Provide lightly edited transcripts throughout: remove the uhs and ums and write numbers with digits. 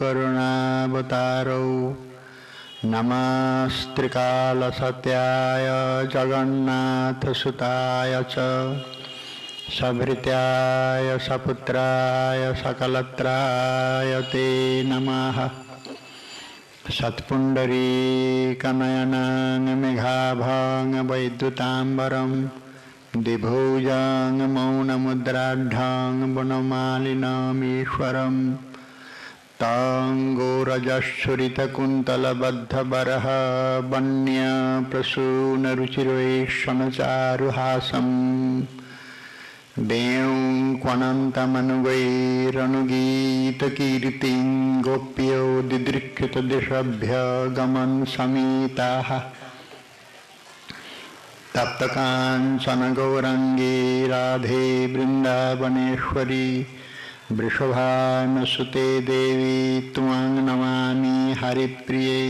करुणावतारौ नमस्त्रिकालसत्याय जगन्नाथसुताय च सभृत्याय सपुत्राय सकलत्राय ते नमः। सत्पुण्डरीकनयनं मेघाभां वैद्युताम्बरं द्विभुजं मौनमुद्राढ्यं वनमालिनमीश्वरं तं घोरजश्छुरितकुन्तलबद्धबरः वन्यप्रसूनरुचिरैषणचारुहासं देवं क्वनन्तमनुगैरनुगीतकीर्तिं गोप्यो दिदृक्षितदिशभ्यगमन् समेताः तप्तकाञ्चन गौराङ्गी राधे वृन्दावनेश्वरी वृषभानुसुते देवी त्वां नमामि हरिप्रिये।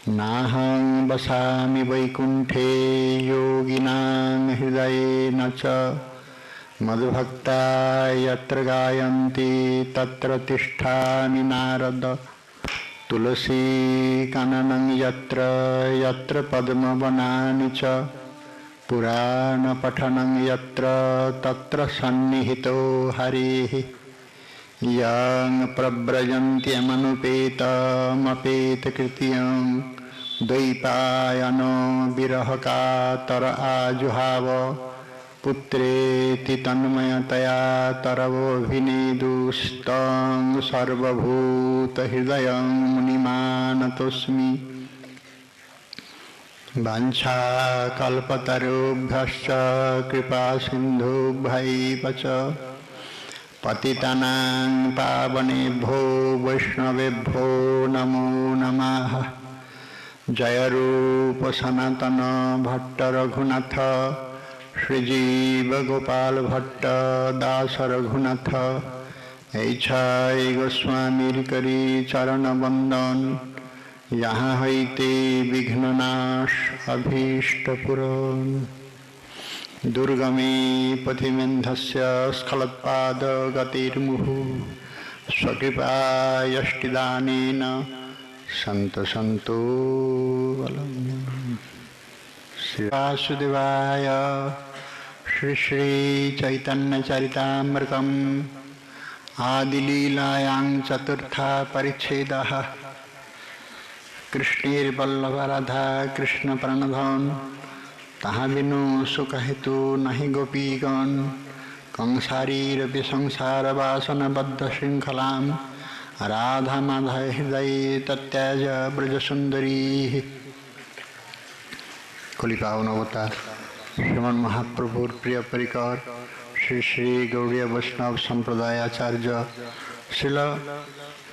नाहं वसामि वैकुण्ठे योगिनां हृदयेन च मद्भक्ता यत्र गायन्ति तत्र तिष्ठामि नारद। तुलसी काननं यत्र यत्र पद्मवनानि च पुराणपठनं यत्र तत्र सन्निहितो हरिः। यं प्रव्रजन्त्यमनुपेतमपेतकृत्यं द्वैपायनो विरहकातर आजुहाव पुत्रेति तन्मयतया तरवोऽभिनेदुस्तं सर्वभूतहृदयं मुनिमानतोऽस्मि। वाञ्छाकल्पतरुभ्यश्च कृपासिन्धुभ्यैव च पतितानां पावनेभ्यो वैष्णवेभ्यो नमो नमः। जय रूप सनातन भट्ट रघुनाथ श्रीजीव गोपाल भट्ट दास रघुनाथ ऐछाई गोस्वामीर करी चरण बंदन यहाँ हईते विघ्ननाश अभीष्ट पुराण। दुर्गमे पथिमेन्धस्य स्खलत्पाद गतिर्मुहुः स्वकृपा यष्टिदानेन सन्तु बलम्। श्री वासुदेवाय श्री श्री चैतन्य चरितामृतम् आदिलीलायां चतुर्था परिच्छेदः। कृष्णेर्वल्लभ राधा कृष्ण प्रणधन ताहा बिनु सुख हेतु नहि गोपीगण कंसारीरपि संसार वासन बद्ध श्रृंखलां राधा माधव हृदय तत्याज ब्रज सुंदरी। कलिपावन अवतार श्रीमन महाप्रभुर प्रिय परिकर श्री श्री गौड़ीय वैष्णव संप्रदाय आचार्य श्रील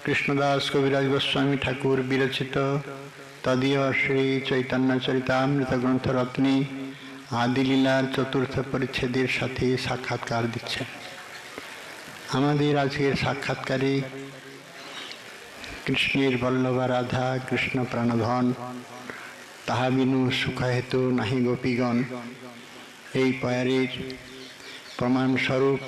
कृष्णदास कविराज गोस्वामी ठाकुर विरचित तदीय श्री चैतन्य चरितामृत ग्रंथ रत्नी आदिलीलार चतुर्थ परिच्छेदेर साथे साक्षात्कार दिच्छेन। आमादेर आजकेर साक्षात्कारे कृष्णेर बल्लभ राधा कृष्ण प्राणधन ताहा बिनु सुख हेतु नाहि गोपीगण এই পয়ারের প্রমাণস্বরূপ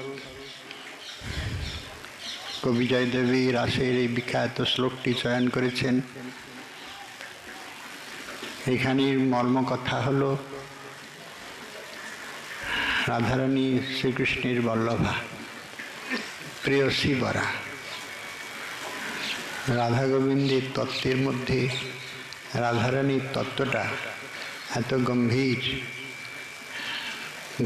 কবি জয়দেবী রাসের এই বিখ্যাত শ্লোকটি চয়ন করেছেন। এখানের মর্ম কথা হলো রাধারানী শ্রীকৃষ্ণের বল্লভা প্রেয়সী বরা। রাধা গোবিন্দের তত্ত্বের মধ্যে রাধারানীর তত্ত্বটা এত গম্ভীর,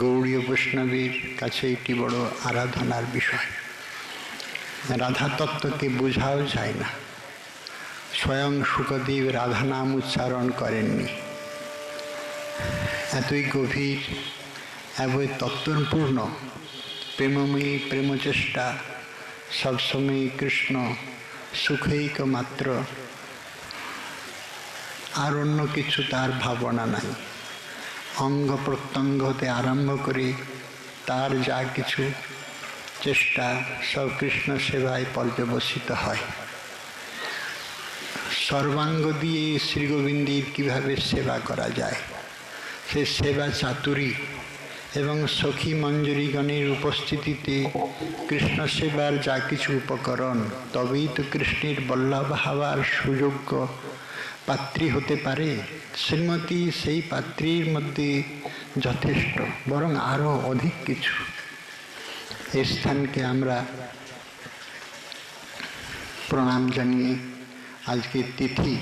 গৌড়ীয় বৈষ্ণবীর কাছে এটি বড় আরাধনার বিষয়। রাধা তত্ত্বকে বোঝাও যায় না। স্বয়ং শুকদেব রাধা নাম উচ্চারণ করেননি। এতই গভীর, এতই তত্ত্বপূর্ণ প্রেমময়ী প্রেমচেষ্টা সবসময় কৃষ্ণ সুখৈক মাত্র, আর অন্য কিছু তার ভাবনা নাই। অঙ্গ প্রত্যঙ্গ হতে আরম্ভ করে তার যা কিছু চেষ্টা সব কৃষ্ণ সেবায় পর্যবসিত হয়। সর্বাঙ্গ দিয়ে শ্রীগোবিন্দের কীভাবে সেবা করা যায়, সে সেবা চাতুরী এবং সখী মঞ্জুরিগণের উপস্থিতিতে কৃষ্ণ সেবার যা কিছু উপকরণ, তবেই তো কৃষ্ণের বল্লভ হওয়ার সুযোগ্য পাত্রী হতে পারে। শ্রীমতী সেই পাত্রীর মধ্যে যথেষ্ট, বরং আরও অধিক কিছু। এই স্থানকে আমরা প্রণাম জানিয়ে আজকের তিথি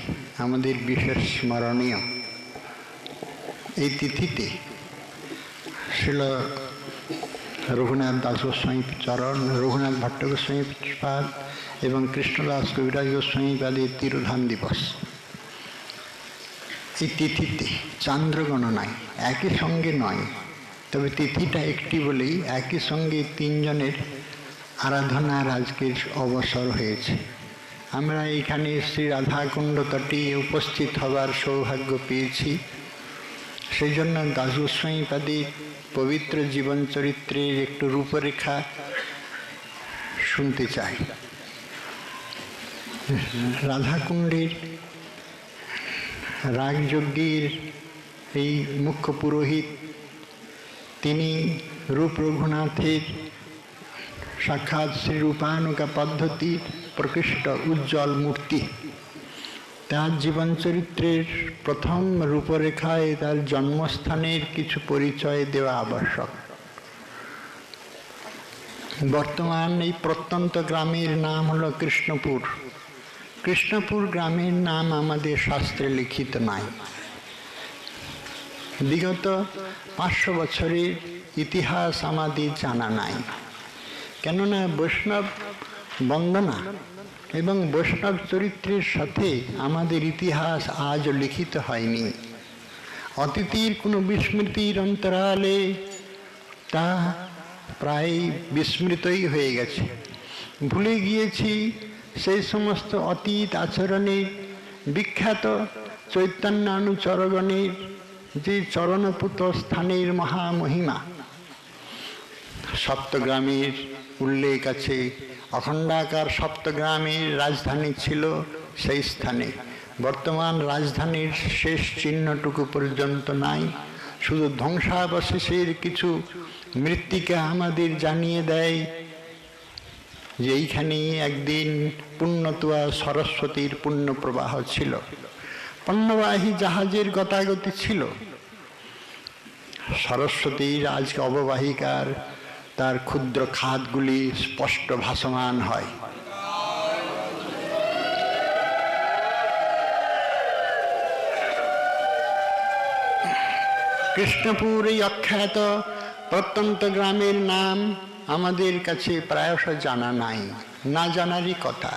আমাদের বিশেষ স্মরণীয়। এই তিথিতে শিল রঘুনাথ দাস গোস্বামী চরণ, রঘুনাথ ভট্ট গোস্বামী পাদ এবং কৃষ্ণদাস কবিরাজ গোস্বামী পাদের তিরোধান দিবস। এই তিথিতে চান্দ্রগণনায় একই সঙ্গে নয়, তবে তিথিটা একটি বলেই একই সঙ্গে তিনজনের আরাধনার আজকের অবসর হয়েছে। আমরা এখানে শ্রী রাধাকুণ্ড তটে উপস্থিত হবার সৌভাগ্য পেয়েছি। সেই জন্য দাস গোস্বামী পাদের পবিত্র জীবন চরিত্রের একটু রূপরেখা শুনতে চাই। রাধাকুণ্ডের রাগযজ্ঞের এই মুখ্য পুরোহিত, তিনি রূপ রঘুনাথের সাক্ষাৎ শ্রী রূপানুকা পদ্ধতির প্রকৃষ্ট উজ্জ্বল মূর্তি। তার জীবন চরিত্রের প্রথম রূপরেখায় তার জন্মস্থানের কিছু পরিচয় দেওয়া আবশ্যক। বর্তমান এই প্রত্যন্ত গ্রামের নাম হলো কৃষ্ণপুর। কৃষ্ণপুর গ্রামের নাম আমাদের শাস্ত্রে লিখিত নাই। বিগত 500 বছরের ইতিহাস আমাদের জানা নাই, কেননা বৈষ্ণব বন্দনা এবং বৈষ্ণব চরিত্রের সাথে আমাদের ইতিহাস আজও লিখিত হয়নি। অতীতের কোনো বিস্মৃতির অন্তরালে তা প্রায় বিস্মৃতই হয়ে গেছে। ভুলে গিয়েছি সেই সমস্ত অতীত আচরণের বিখ্যাত চৈতন্যানুচরগণের যে চরণপুত স্থানের মহামহিমা। সপ্তগ্রামের উল্লেখ আছে, অখণ্ডাকার সপ্তগ্রামের রাজধানী ছিল সেই স্থানে। বর্তমান রাজধানীর শেষ চিহ্নটুকু পর্যন্ত নাই, শুধু ধ্বংসাবশেষের কিছু মৃত্তিকা আমাদের জানিয়ে দেয় যে এইখানে একদিন পুণ্যতুয়া সরস্বতীর পুণ্য প্রবাহ ছিল, পণ্যবাহী জাহাজের গতাগতি ছিল। সরস্বতীর আজকে অববাহিকার তার ক্ষুদ্র খাতগুলি স্পষ্ট ভাসমান হয়। কৃষ্ণপুর এই অখ্যাত প্রত্যন্ত গ্রামের নাম আমাদের কাছে প্রায়শ জানা নাই, না জানারই কথা।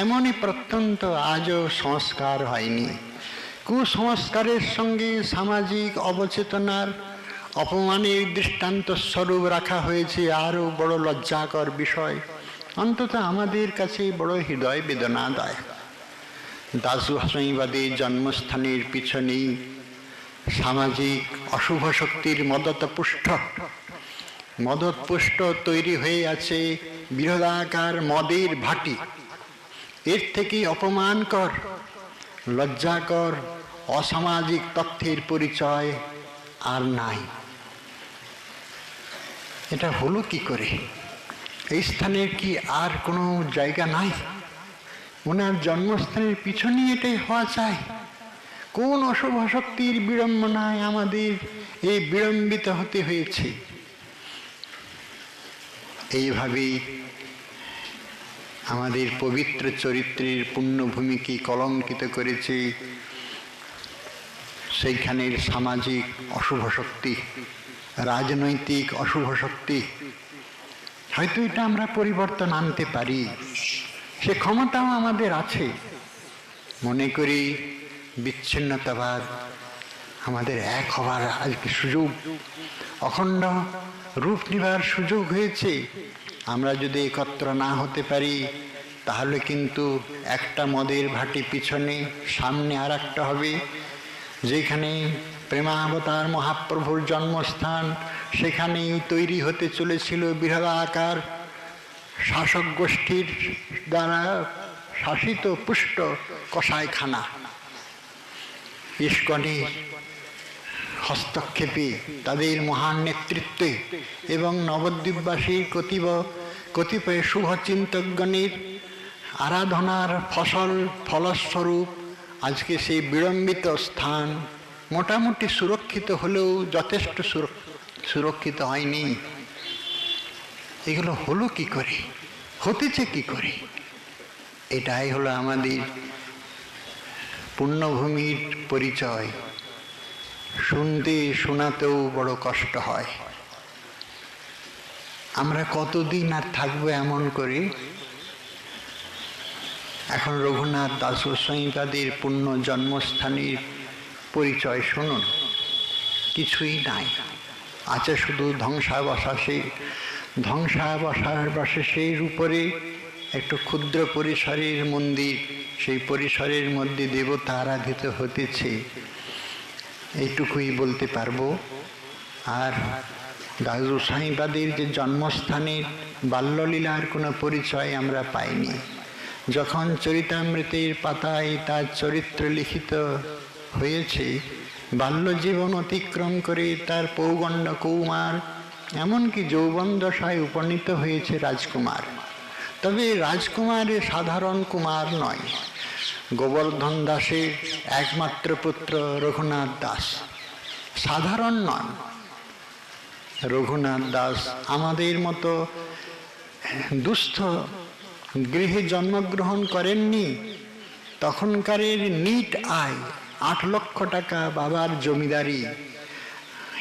এমনই প্রত্যন্ত আজও সংস্কার হয়নি। কুসংস্কারের সঙ্গে সামাজিক অবচেতনার অপমানের দৃষ্টান্ত স্বরূপ রাখা হয়েছে আরও বড় লজ্জাকর বিষয়, অন্তত আমাদের কাছে বড় হৃদয় বেদনাদায়ক। দাস গোস্বামীবাদের জন্মস্থানের পিছনেই সামাজিক অশুভ শক্তির মদতপুষ্ট তৈরি হয়ে আছে বৃহদাকার মদের ভাটি। এর থেকে অপমানকর, লজ্জাকর, অসামাজিক তথ্যের পরিচয় আর নাই। এটা হলো কি করে? এই স্থানের কি আর কোনো জায়গা নাই? ওনার জন্মস্থানের পিছনেই এটাই হওয়া চাই? কোন অশুভ শক্তির বিড়ম্বনায় আমাদের এই বিড়ম্বিত হতে হয়েছে? এইভাবেই আমাদের পবিত্র চরিত্রের পুণ্যভূমিকে কলঙ্কিত করেছে সেইখানের সামাজিক অশুভ শক্তি, রাজনৈতিক অশুভ শক্তি। হয়তো এটা আমরা পরিবর্তন আনতে পারি, সে ক্ষমতাও আমাদের আছে। মনে করি বিচ্ছিন্নতাবাদ আমাদের এক হবার আজকে সুযোগ, অখণ্ড রূপ নেবার সুযোগ হয়েছে। আমরা যদি একত্র না হতে পারি তাহলে কিন্তু একটা মদের ভাটি পিছনে, সামনে আর একটা হবে। যেখানে প্রেমাবতার মহাপ্রভুর জন্মস্থান, সেখানেই তৈরি হতে চলেছিল বৃহদাকার শাসক গোষ্ঠীর দ্বারা শাসিত পুষ্ট কসাইখানা। ইস্কনের হস্তক্ষেপে, তাদের মহান নেতৃত্বে এবং নবদ্বীপবাসীর কতিপয় শুভচিন্তকগণের আরাধনার ফলস্বরূপ আজকে সেই বিড়ম্বিত স্থান মোটামুটি সুরক্ষিত হলেও যথেষ্ট সুরক্ষিত হয়নি। এগুলো হলো কি করে, হতেছে কি করে? এটাই হলো আমাদের পুণ্যভূমির পরিচয়। শুনতে শোনাতেও বড় কষ্ট হয়। আমরা কতদিন আর থাকবো এমন করে? এখন রঘুনাথ দাস গোস্বামীপাদের পুণ্য জন্মস্থানের পরিচয় শুনুন। কিছুই নাই, আছে শুধু ধ্বংসাবশেষের উপরে একটু ক্ষুদ্র পরিসরের মন্দির। সেই পরিসরের মধ্যে দেবতা আরাধিত হতেছে, এইটুকুই বলতে পারবো। আর দাস গোস্বামীপাদের যে জন্মস্থানের বাল্যলীলার কোনো পরিচয় আমরা পাইনি। যখন চরিতামৃতের পাতায় তার চরিত্র লিখিত হয়েছে, বাল্যজীবন অতিক্রম করে তার পৌগণ্ড কৌমার, এমনকি যৌবন দশায় উপনীত হয়েছে রাজকুমার। তবে রাজকুমারের সাধারণ কুমার নয়, গোবর্ধন দাসের একমাত্র পুত্র রঘুনাথ দাস সাধারণ নন। রঘুনাথ দাস আমাদের মতো দুস্থ গৃহে জন্মগ্রহণ করেননি। তখনকারের নিট আয় 8 লক্ষ টাকা বাবার জমিদারি।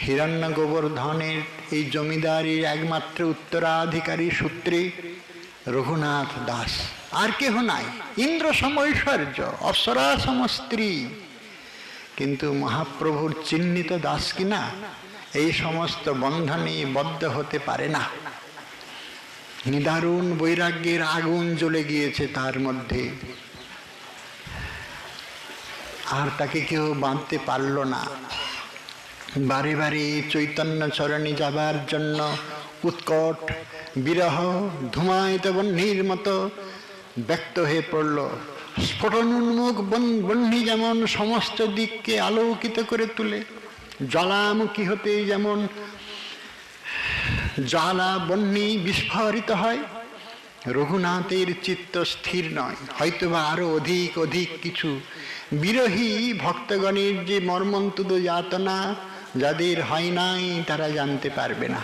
হিরণ্য গোবর্ধনের এই জমিদারির একমাত্র উত্তরাধিকারী সূত্রে রঘুনাথ দাস, আর কেহ নাই। ইন্দ্র সম ঐশ্বর্য, অপ্সরা সম স্ত্রী, কিন্তু মহাপ্রভুর চিহ্নিত দাস কিনা এই সমস্ত বন্ধনে বদ্ধ হতে পারে না। নিদারুণ বৈরাগ্যের আগুন জ্বলে গিয়েছে তার মধ্যে, আর তাকে কেউ বাঁধতে পারল না। বারে বারে চৈতন্য চরণে যাবার জন্য উৎকট বিরহ ধূমায়িত বহ্নির মতো ব্যক্ত হয়ে পড়ল। স্ফোটনোন্মুখ বহ্নি যেমন সমস্ত দিককে আলোকিত করে তুলে, জ্বালামুখী হতে যেমন জ্বালা বহ্নি বিস্ফোরিত হয়, রঘুনাথের চিত্ত স্থির নয়। হয়তোবা আরো অধিক কিছু বিরহী ভক্তগণের যে মর্মন্তুদ যাতনা যাদের হয় নাই, তারা জানতে পারবে না।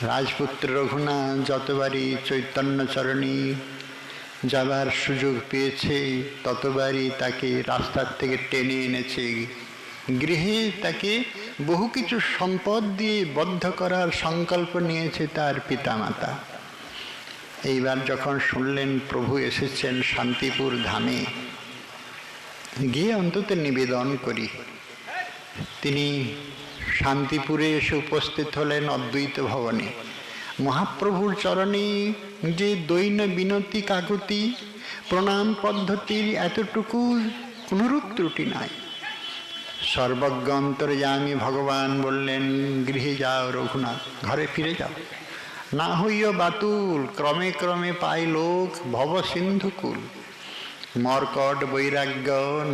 রাজপুত্র রঘুনাথ যতবারই চৈতন্য চরণী যাবার সুযোগ পেয়েছে, ততবারই তাকে রাস্তার থেকে টেনে এনেছে গৃহে। তাকে বহু কিছু সম্পদ দিয়ে বদ্ধ করার সংকল্প নিয়েছে তার পিতামাতা। এইবার যখন শুনলেন প্রভু এসেছেন শান্তিপুর ধামে, গিয়ে অন্তত নিবেদন করি। তিনি শান্তিপুরে এসে উপস্থিত হলেন অদ্বৈত ভবনে। মহাপ্রভুর চরণে যে দৈন বিনতি কাকুতি প্রণাম পদ্ধতির এতটুকু কোনরূপ ত্রুটি নাই। সর্বজ্ঞ অন্তর্যামী ভগবান বললেন, গৃহে যাও রঘুনাথ, ঘরে ফিরে যাও। না হইও বাতুল, ক্রমে ক্রমে পাই লোক ভব সিন্ধুকুল। মর্কট বৈরাগ্য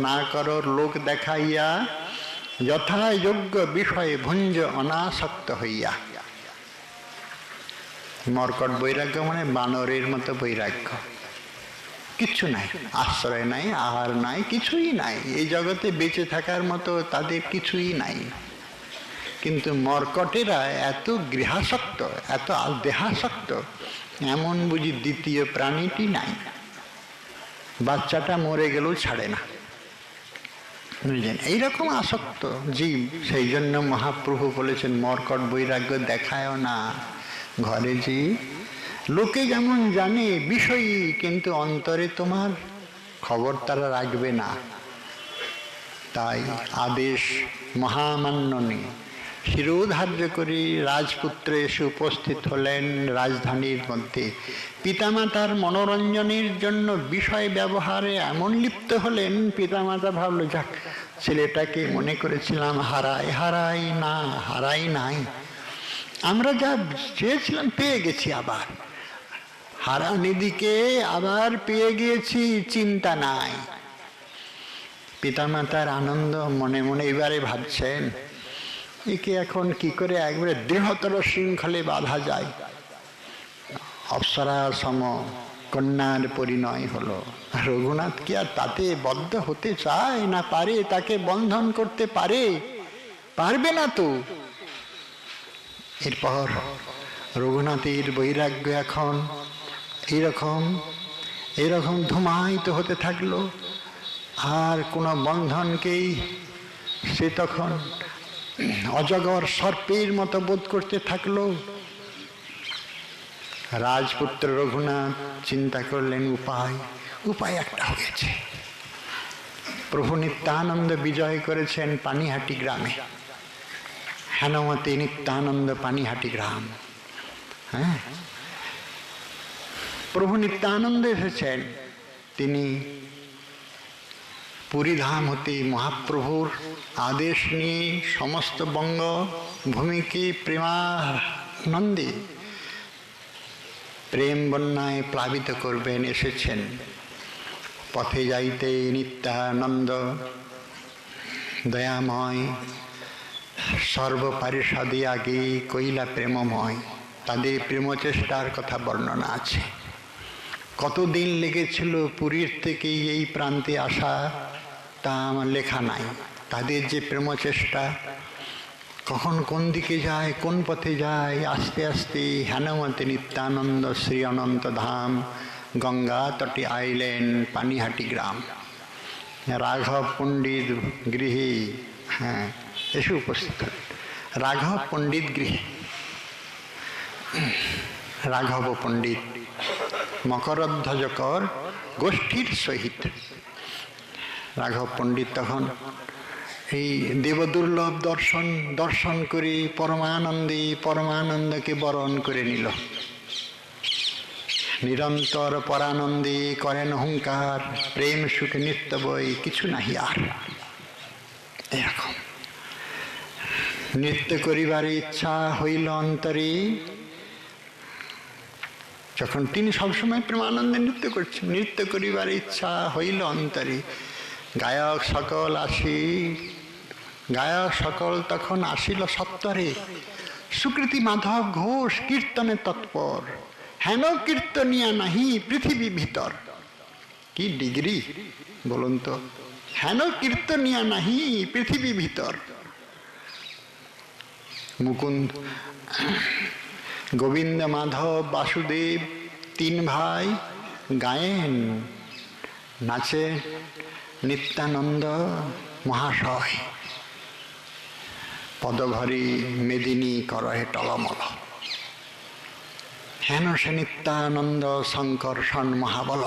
না করর লোক দেখাইয়া, যথাযোগ্য বিষয়ে ভুঞ্জ অনাসক্ত হইয়া। মর্কট বৈরাগ্য মানে বানরের মতো বৈরাগ্য। কিচ্ছু নাই, আশ্রয় নাই, আহার নাই, কিছুই নাই। এই জগতে বেঁচে থাকার মতো তাদের কিছুই নাই। কিন্তু মর্কটেরা এত গৃহাসক্ত, এত দেহাসক্ত, এমন বুঝি দ্বিতীয় প্রাণীটি নাই। বাচ্চাটা মরে গেলেও ছাড়ে না, বুঝলেন? এইরকম আসক্ত জীব। সেই জন্য মহাপ্রভু বলেছেন, মর্কট বৈরাগ্য দেখায়ও না ঘরে। যে লোকে যেমন জানে বিষয়ী, কিন্তু অন্তরে তোমার খবর তারা রাখবে না। তাই আদেশ মহামান্য নেই। শিরোধার্য করে রাজপুত্র এসে উপস্থিত হলেন রাজধানীর মধ্যে। পিতামাতার মনোরঞ্জনের জন্য বিষয় ব্যবহারে এমন লিপ্ত হলেন, পিতামাতা ভাবল, যাক ছেলেটাকে মনে করেছিলাম হারাই নাই, আমরা যা চেয়েছিলাম পেয়ে গেছি, আবার হারানিদিকে আবার পেয়ে গিয়েছি, চিন্তা নাই। পিতামাতার আনন্দ মনে মনে এবারে ভাবছেন, একে এখন কি করে একবারে দৃঢ়তর শৃঙ্খলে বাঁধা যায়। অপ্সরা সম কন্যার পরিণয় হলো। রঘুনাথ কি আর তাতে বদ্ধ হতে চায় না পারে? তাকে বন্ধন করতে পারবে না তো। এরপর রঘুনাথের বৈরাগ্য এখন এরকম ধুমায়িত হতে থাকলো। আর কোনো বন্ধনকেই সে তখন অজগর সর্পের মতো বোধ করতে থাকলো। রাজপুত্র রঘুনাথ চিন্তা করলেন উপায় একটা হয়েছে। প্রভু নিত্যানন্দ বিজয় করেছেন পানিহাটি গ্রামে। হেনমতি নিত্যানন্দ পানিহাটি গ্রাম। হ্যাঁ, প্রভু নিত্যানন্দ এসেছেন। তিনি পুরীধাম হতে মহাপ্রভুর আদেশ নিয়ে সমস্ত বঙ্গ ভূমিকে প্রেমানন্দে প্রেম বন্যায় প্লাবিত করবেন এসেছেন। পথে যাইতে নিত্যানন্দ দয়াময় সর্বপারিষদে আগে কইলা প্রেমময়। তাদের প্রেমচেষ্টার কথা বর্ণনা আছে। কতদিন লেগেছিল পুরীর থেকে এই প্রান্তে আসা তা আমার লেখা নাই। তাদের যে প্রেমচেষ্টা, কখন কোন দিকে যায়, কোন পথে যায়, আস্তে আস্তে হেনমতি নিত্যানন্দ শ্রী অনন্ত ধাম গঙ্গা তটে আইলেন পানিহাটি গ্রাম। রাঘব পণ্ডিত গৃহে, হ্যাঁ এসে উপস্থিত রাঘব পণ্ডিত গৃহে। রাঘব পণ্ডিত মকরধ্বজকর গোষ্ঠীর সহিত রাঘব পণ্ডিত তখন এই দেবদুর্লভ দর্শন করে পরমানন্দকে বরণ করে নিল। নিরন্তর পরানন্দে করেন হুঙ্কার, প্রেম সুখে নিত্য বই কিছু নাহি আর। এরকম নৃত্য করিবার ইচ্ছা হইল অন্তরে। যখন তিনি সবসময় প্রেমানন্দে নৃত্য করছেন, নৃত্য করিবার ইচ্ছা হইল অন্তরে। গায়ক সকল তখন আসিল সত্তরে। সুকৃতি মাধব ঘোষ কীর্তনে তৎপর, হেন কীর্তনিয়া নাহি পৃথিবী ভিতর। কি ডিগ্রি বলুন তো, হেন কীর্তনিয়া নাহি পৃথিবী ভিতর। মুকুন্দ, গোবিন্দ, মাধব, বাসুদেব তিন ভাই গায়েন, নাচে নিত্যানন্দ মহাশয়। পদভরি মেদিনী করহে টলমল, হেন সে নিত্যানন্দ শঙ্কর্ষণ মহাবল।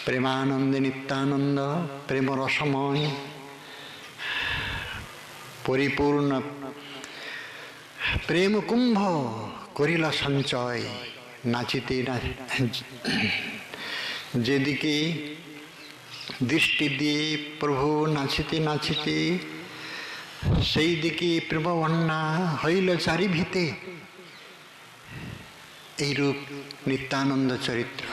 প্রেমানন্দে নিত্যানন্দ প্রেমরসময় পরিপূর্ণ প্রেম কুম্ভ করিল সঞ্চয়। নাচিতে যেদিকে দৃষ্টি দিয়ে প্রভু নাচিতে সেই দিকে প্রেমবন্যা হইল চারিভিতে। এইরূপ নিত্যানন্দ চরিত্র।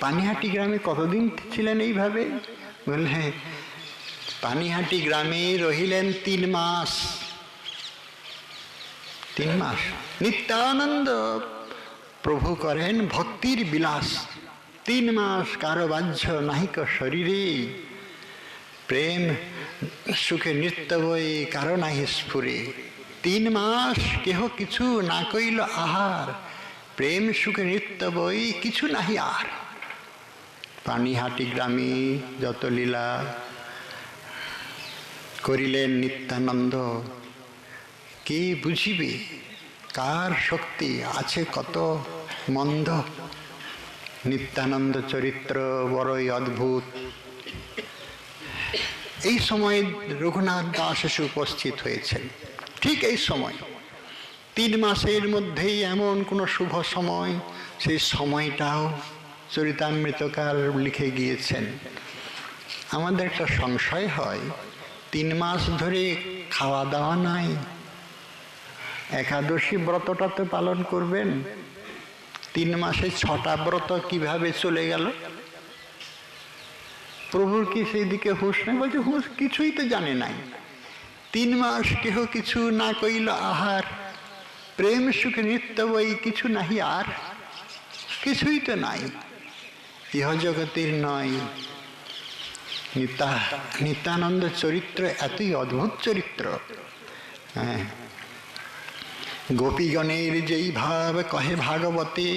পানিহাটি গ্রামে কতদিন ছিলেন এইভাবে? বললেন হ্যাঁ, পানিহাটি গ্রামে রহিলেন 3 মাস। 3 মাস নিত্যানন্দ প্রভু করেন ভক্তির বিলাস। 3 মাস কারো বাহ্য নাহিক শরীরে, প্রেম সুখে নৃত্য বই কারো নাহি স্ফুরে। 3 মাস কেহ কিছু না কইল আহার, প্রেম সুখে নৃত্য বই কিছু নাহি আর। পানিহাটি গ্রামে যত লীলা করিলেন নিত্যানন্দ, কে বুঝিবে কার শক্তি আছে কত মন্দ। নিত্যানন্দ চরিত্র বড়ই অদ্ভুত। এই সময় রঘুনাথ দাস এসে উপস্থিত হয়েছেন। ঠিক এই সময় 3 মাসের মধ্যেই এমন কোনো শুভ সময়, সেই সময়টাও চরিতামৃতকার লিখে গিয়েছেন। আমাদের একটা সংশয় হয়, 3 মাস ধরে খাওয়া দাওয়া নাই, একাদশী ব্রতটা তো পালন করবেন, 3 মাসে 6টা ব্রত কিভাবে চলে গেল? প্রভুর কি সেই দিকে হুঁশ নেই? বলছে হুঁশ কিছুই তো জানে নাই। 3 মাস কেহ কিছু না কইল আহার, প্রেম সুখে নিত্য বই কিছু নাহি আর। কিছুই তো নাই, ইহ জগতের নয়। নিত্যানন্দ চরিত্র এতই অদ্ভুত চরিত্র। হ্যাঁ, গোপীগণের যেই ভাব কহে ভাগবতে,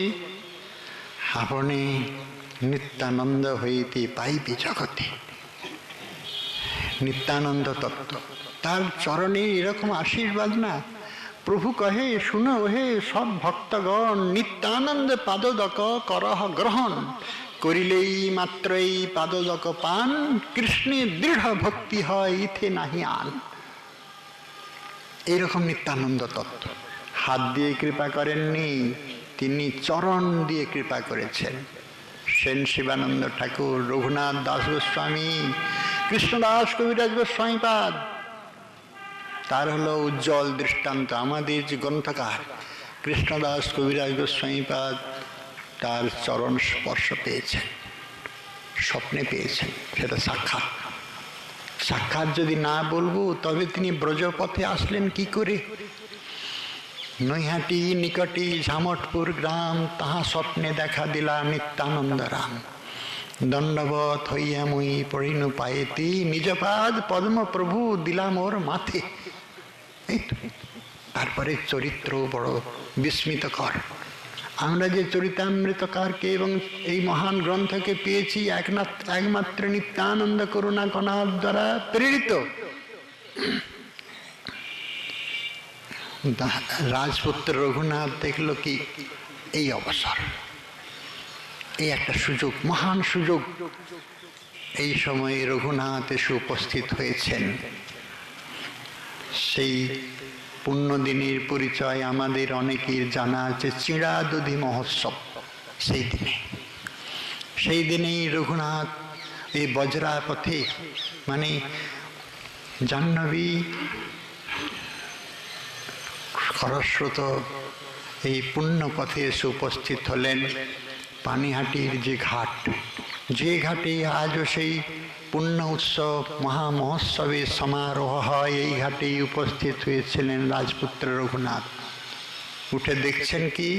আপনি নিত্যানন্দ হইতে পাইবে জগতে। নিত্যানন্দ তত্ত্ব, তার চরণে এরকম আশীর্বাদ না। প্রভু কহে শুনো হে সব ভক্তগণ, নিত্যানন্দ পাদদক করহ গ্রহণ, করিলেই মাত্রই পাদদক পান, কৃষ্ণে দৃঢ় ভক্তি হয় ইথে নাহি আন। এইরকম নিত্যানন্দ তত্ত্ব। হাত দিয়ে কৃপা করেননি, তিনি চরণ দিয়ে কৃপা করেছেন। সেন শিবানন্দ ঠাকুর, রঘুনাথ দাস গোস্বামী, কৃষ্ণদাস কবিরাজ গোস্বামীপাদ, তার হলো উজ্জ্বল দৃষ্টান্ত। আমাদের যে গ্রন্থকার কৃষ্ণদাস কবিরাজ গোস্বামীপাদ, তার চরণ স্পর্শ পেয়েছেন, স্বপ্নে পেয়েছেন, সেটা সাক্ষাৎ। সাক্ষাৎ যদি না বলবো তবে তিনি ব্রজপথে আসলেন কি করে? নৈহাটি নিকটি ঝামটপুর গ্রাম, তাহা স্বপ্নে দেখা দিলা নিত্যানন্দ রাম। দণ্ডবত হইয়া মুই পড়িনু পায়েতি, নিজপাদ পদ্ম প্রভু দিলা মোর মাথে। এই তো। তারপরে চরিত্র বড় বিস্মিতকর। আমরা যে চরিতামৃতকারকে এবং এই মহান গ্রন্থকে পেয়েছি একমাত্র নিত্যানন্দ করুণা কণার দ্বারা প্রেরিত। রাজপুত্র রঘুনাথ দেখলো কি এই অবসর, এই একটা সুযোগ, মহান সুযোগ। এই সময়ে রঘুনাথ এসে উপস্থিত হয়েছেন। সেই পুণ্যদিনের পরিচয় আমাদের অনেকের জানা আছে, চিড়াদধি মহোৎসব। সেই দিনেই রঘুনাথ এই বজ্রাপথে, মানে জাহ্নবী খরস্রোত এই পুণ্যপথে এসে উপস্থিত হলেন। পানিহাটির যে ঘাট, যে ঘাটে আজও সেই পুণ্য উৎসব মহামহোৎসবের সমারোহ হয়, এই ঘাটেই উপস্থিত হয়েছিলেন রাজপুত্র রঘুনাথ। উঠে দেখছেন কি,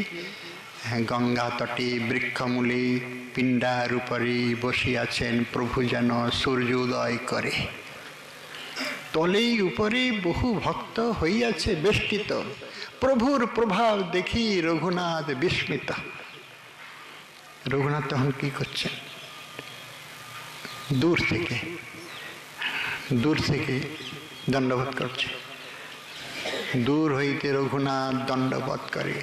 গঙ্গা তটে বৃক্ষমূলে পিণ্ডার উপরে বসিয়াছেন প্রভু, যেন সূর্য উদয় করে। তলেই উপরে বহু ভক্ত হইয়াছে বেষ্টিত, প্রভুর প্রভাব দেখি রঘুনাথ বিস্মিত। রঘুনাথ তখন কি করছেন? দূর থেকে দণ্ডবোধ করছে। দূর হইতে রঘুনাথ দণ্ডবোধ করে।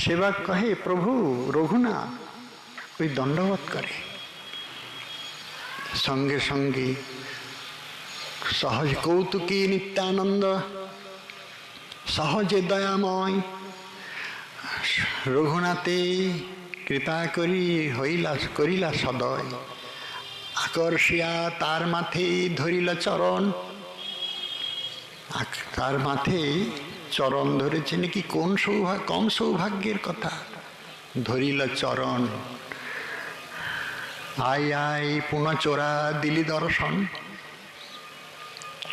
সেবক কহে প্রভু রঘুনাথ, ওই দণ্ডবোধ করে। সঙ্গে সঙ্গে সহজ কৌতুকী নিত্যানন্দ, সহজে দয়াময় রঘুনাথে কৃপা করিলা সদয়। আকর্ষিয়া তার মাথে ধরিল চরণ। তার মাথে চরণ ধরেছে নাকি কম সৌভাগ্যের কথা। ধরিল চরণ। আয় আয় পুনচোরা দিলি দর্শন।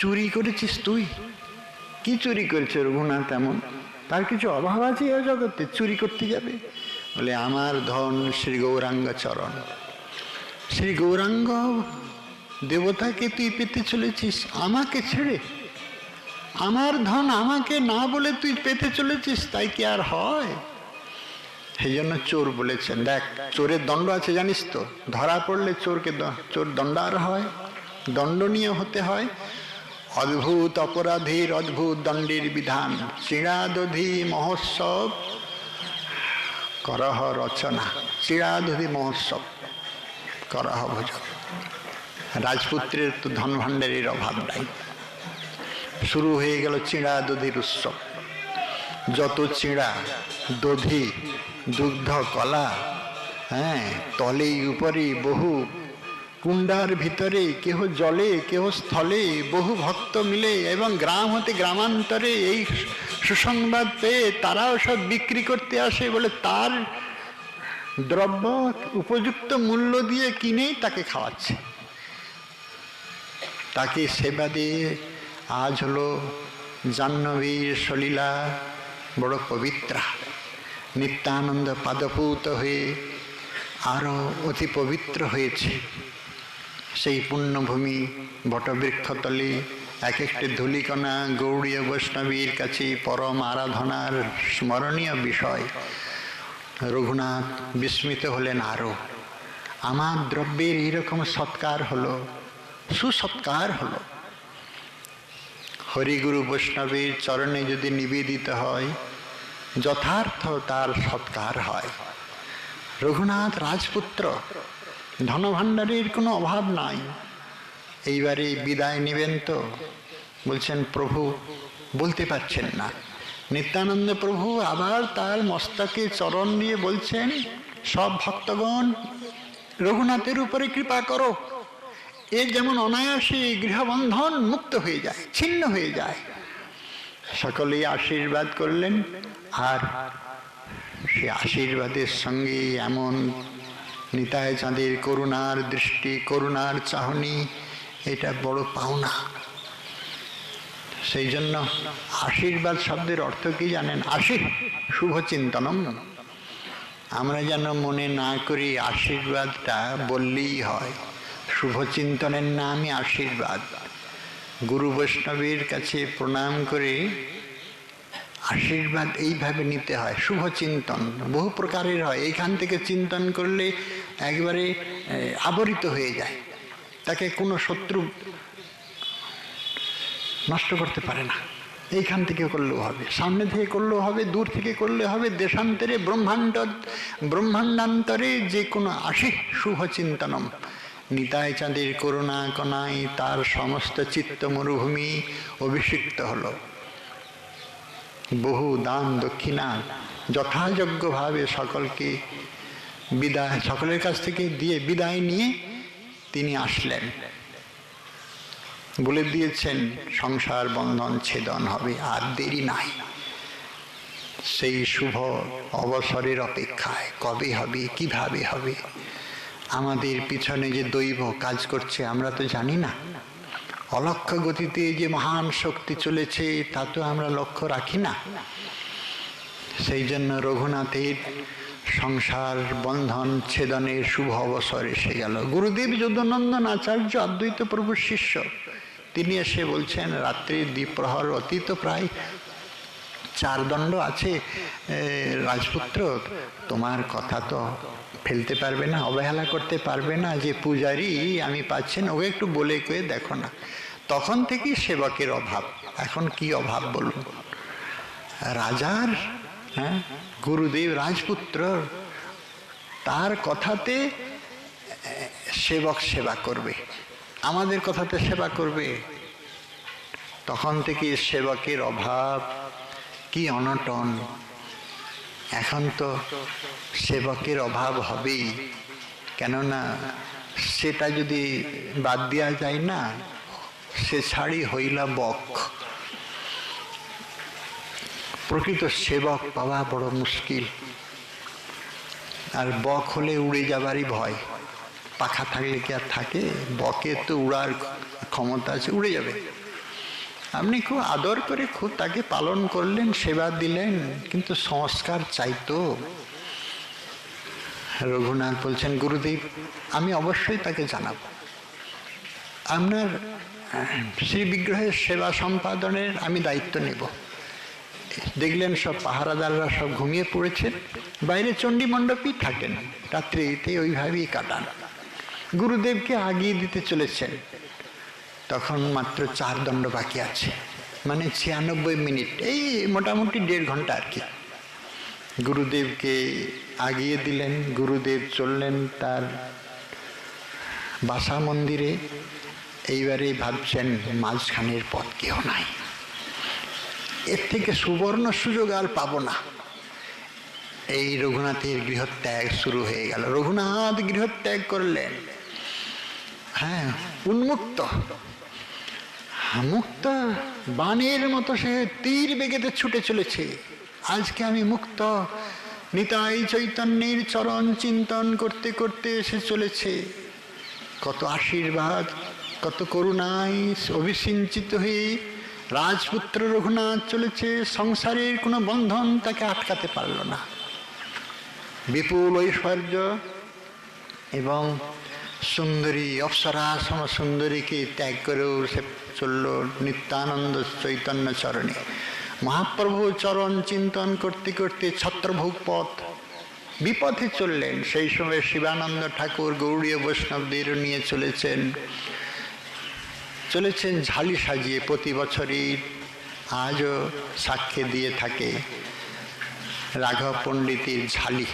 চুরি করেছিস তুই? কি চুরি করেছে রঘুনাথ? এমন তার কিছু অভাব আছে এ জগতে চুরি করতে যাবে? বলে আমার ধন শ্রী গৌরাঙ্গ চরণ। শ্রী গৌরাঙ্গ দেবতাকে তুই পেতে চলেছিস আমাকে ছেড়ে? আমার ধন আমাকে না বলে তুই পেতে চলেছিস, তাই কি আর হয়? সেই জন্য চোর বলেছেন। দেখ, চোরের দণ্ড আছে জানিস তো? ধরা পড়লে চোর দণ্ডার হয়, দণ্ডনীয় হতে হয়। অদ্ভুত অপরাধীর অদ্ভুত দণ্ডের বিধান। চিড়াদধি মহোৎসব করহ রচনা। চিড়াদধি মহোৎসব করহ ভোজন। রাজপুত্রের তো ধন ভাণ্ডারের অভাব নাই। শুরু হয়ে গেল চিড়াদধির উৎসব। যত চিড়া, দধি, দুগ্ধ, কলা, হ্যাঁ, তলে উপরে বহু, কুণ্ডার ভিতরে, কেহ জলে কেহ স্থলে, বহু ভক্ত মিলে এবং গ্রাম হতে গ্রামান্তরে এই সুসংবাদ পেয়ে তারাও সব বিক্রি করতে আসে। বলে তার দ্রব্য উপযুক্ত মূল্য দিয়ে কিনেই তাকে খাওয়াচ্ছে। তাকে সেবা দিয়ে আজ হলো জাহ্নবীর সলীলা বড় পবিত্রা, নিত্যানন্দ পাদপূত হয়ে আরও অতি পবিত্র হয়েছে। সেই পুণ্যভূমি বটবৃক্ষতলে এক একটি ধূলিকণা গৌড়ীয় বৈষ্ণবীর কাছে পরম আরাধনার স্মরণীয় বিষয়। রঘুনাথ বিস্মিত হলেন আরও, আমার দ্রব্যের এইরকম সৎকার হলো, সুসৎকার হলো। হরিগুরু বৈষ্ণবের চরণে যদি নিবেদিত হয়, যথার্থ তার সৎকার হয়। রঘুনাথ রাজপুত্র, ধনভাণ্ডারের কোনো অভাব নাই। এইবারে বিদায় নেবেন তো? বলছেন প্রভু বলতে পারছেন না। নিত্যানন্দ প্রভু আবার তার মস্তকে চরণ দিয়ে বলছেন, সব ভক্তগণ রঘুনাথের উপরে কৃপা করো। এর যেমন অনায়াসে গৃহবন্ধন মুক্ত হয়ে যায়, ছিন্ন হয়ে যায়। সকলেই আশীর্বাদ করলেন, আর সে আশীর্বাদের সঙ্গে এমন নিতাই চাঁদের করুণার দৃষ্টি, করুণার চাহনি, এটা বড় পাওনা। সেই জন্য আশীর্বাদ শব্দের অর্থ কি জানেন? শুভ চিন্তনম। আমরা যেন মনে না করি আশীর্বাদটা বললেই হয়। শুভ চিন্তনের নামই আশীর্বাদ। গুরু বৈষ্ণবের কাছে প্রণাম করে আশীর্বাদ এইভাবে নিতে হয়। শুভ চিন্তন বহু প্রকারের হয়। এইখান থেকে চিন্তন করলে একবারে আবরিত হয়ে যায়, তাকে কোনো শত্রু নষ্ট করতে পারে না। এইখান থেকে করলেও হবে, সামনে থেকে করলেও হবে, দূর থেকে করলে হবে, দেশান্তরে ব্রহ্মাণ্ডান্তরে যে কোনো শুভ চিন্তনম। নিতাই চাঁদের করুণা কণায় তার সমস্ত চিত্ত মরুভূমি অভিষিক্ত হলো। বহু দান দক্ষিণা যথাযোগ্যভাবে সকলকে বিদায়, সকলের কাছ থেকে দিয়ে বিদায় নিয়ে তিনি আসলেন। বলে দিয়েছেন সংসার বন্ধন ছেদন হবে, আর দেরি নাই। সেই শুভ অবসরের অপেক্ষায় কবে হবে, কিভাবে হবে। আমাদের পিছনে যে দৈব কাজ করছে আমরা তো জানি না। অলক্ষ্য গতিতে যে মহান শক্তি চলেছে তা তো আমরা লক্ষ্য রাখি না। সেই জন্য রঘুনাথের সংসার বন্ধন ছেদনের শুভ অবসর এসে গেল। গুরুদেব যদুনন্দন আচার্য অদ্বৈত প্রভুর শিষ্য, তিনি এসে বলছেন, রাত্রির দ্বিপ্রহর অতীত প্রায়, 4 দণ্ড আছে, রাজপুত্র তোমার কথা তো ফেলতে পারবে না, অবহেলা করতে পারবে না, যে পূজারি আমি পাচ্ছেন ওকে একটু বলে কয়ে দেখো না। তখন থেকেই সেবকের অভাব। এখন কি অভাব বলুন? রাজার গুরুদেব রাজপুত্র, তার কথাতে সেবক সেবা করবে, আমাদের কথাতে সেবা করবে। তখন থেকে সেবকের অভাব, কি অনটন। এখন তো সেবকের অভাব হবেই, কেননা সেটা যদি বাদ দেওয়া যায় না, সে ছাড়ি হইলা বক। প্রকৃত সেবক পাওয়া বড় মুশকিল। আর বক হলে উড়ে যাবারই ভয়। পাখা থাকলে কি আর থাকে? বকের তো উড়ার ক্ষমতা আছে, উড়ে যাবে। আপনি খুব আদর করে খুব তাকে পালন করলেন, সেবা দিলেন, কিন্তু সংস্কার চাইতো। রঘুনাথ বলছেন, গুরুদেব আমি অবশ্যই তাকে জানাবো। আপনার শ্রী বিগ্রহের সেবা সম্পাদনের আমি দায়িত্ব নেব। দেখলেন সব পাহারাদাররা সব ঘুমিয়ে পড়েছেন, বাইরে চণ্ডী মণ্ডপই থাকেন, রাত্রিতে ওইভাবেই কাটান। গুরুদেবকে আগিয়ে দিতে চলেছেন। তখন মাত্র 4 দণ্ড বাকি আছে, মানে 96 মিনিট, এই মোটামুটি 1.5 ঘন্টা আর কি। গুরুদেবকে আগিয়ে দিলেন। গুরুদেব চললেন তার বাসা মন্দিরে। এইবারে ভাবছেন মাঝখানের পথ কেউ নাই, এর থেকে সুবর্ণ সুযোগ আর পাবো না। এই রঘুনাথের গৃহত্যাগ শুরু হয়ে গেল। রঘুনাথ গৃহত্যাগ করলেন, উন্মুক্ত, মুক্ত বাণের মতো সে তীর বেগেতে ছুটে চলেছে। আজকে আমি মুক্ত, নিতাই চৈতন্যের চরণ চিন্তন করতে করতে এসে চলেছে। কত আশীর্বাদ, কত করুণায় অভিসিঞ্চিত হয়ে রাজপুত্র রঘুনাথ চলেছে, সংসারের কোনো বন্ধন তাকে আটকাতে পারল না। বিপুল ঐশ্বর্য এবং সুন্দরী অপ্সরা সম সুন্দরীকে ত্যাগ করেও সে চলল নিত্যানন্দ চৈতন্য চরণে। মহাপ্রভু চরণ চিন্তন করতে করতে ছত্রভোগ পথ বিপথে চললেন। সেই সময় শিবানন্দ ঠাকুর গৌড়ীয় বৈষ্ণবদের নিয়ে চলেছেন ঝালি সাজিয়ে। প্রতি বছরই আজও সাক্ষ্য দিয়ে থাকে রাঘব পণ্ডিতের ঝালি।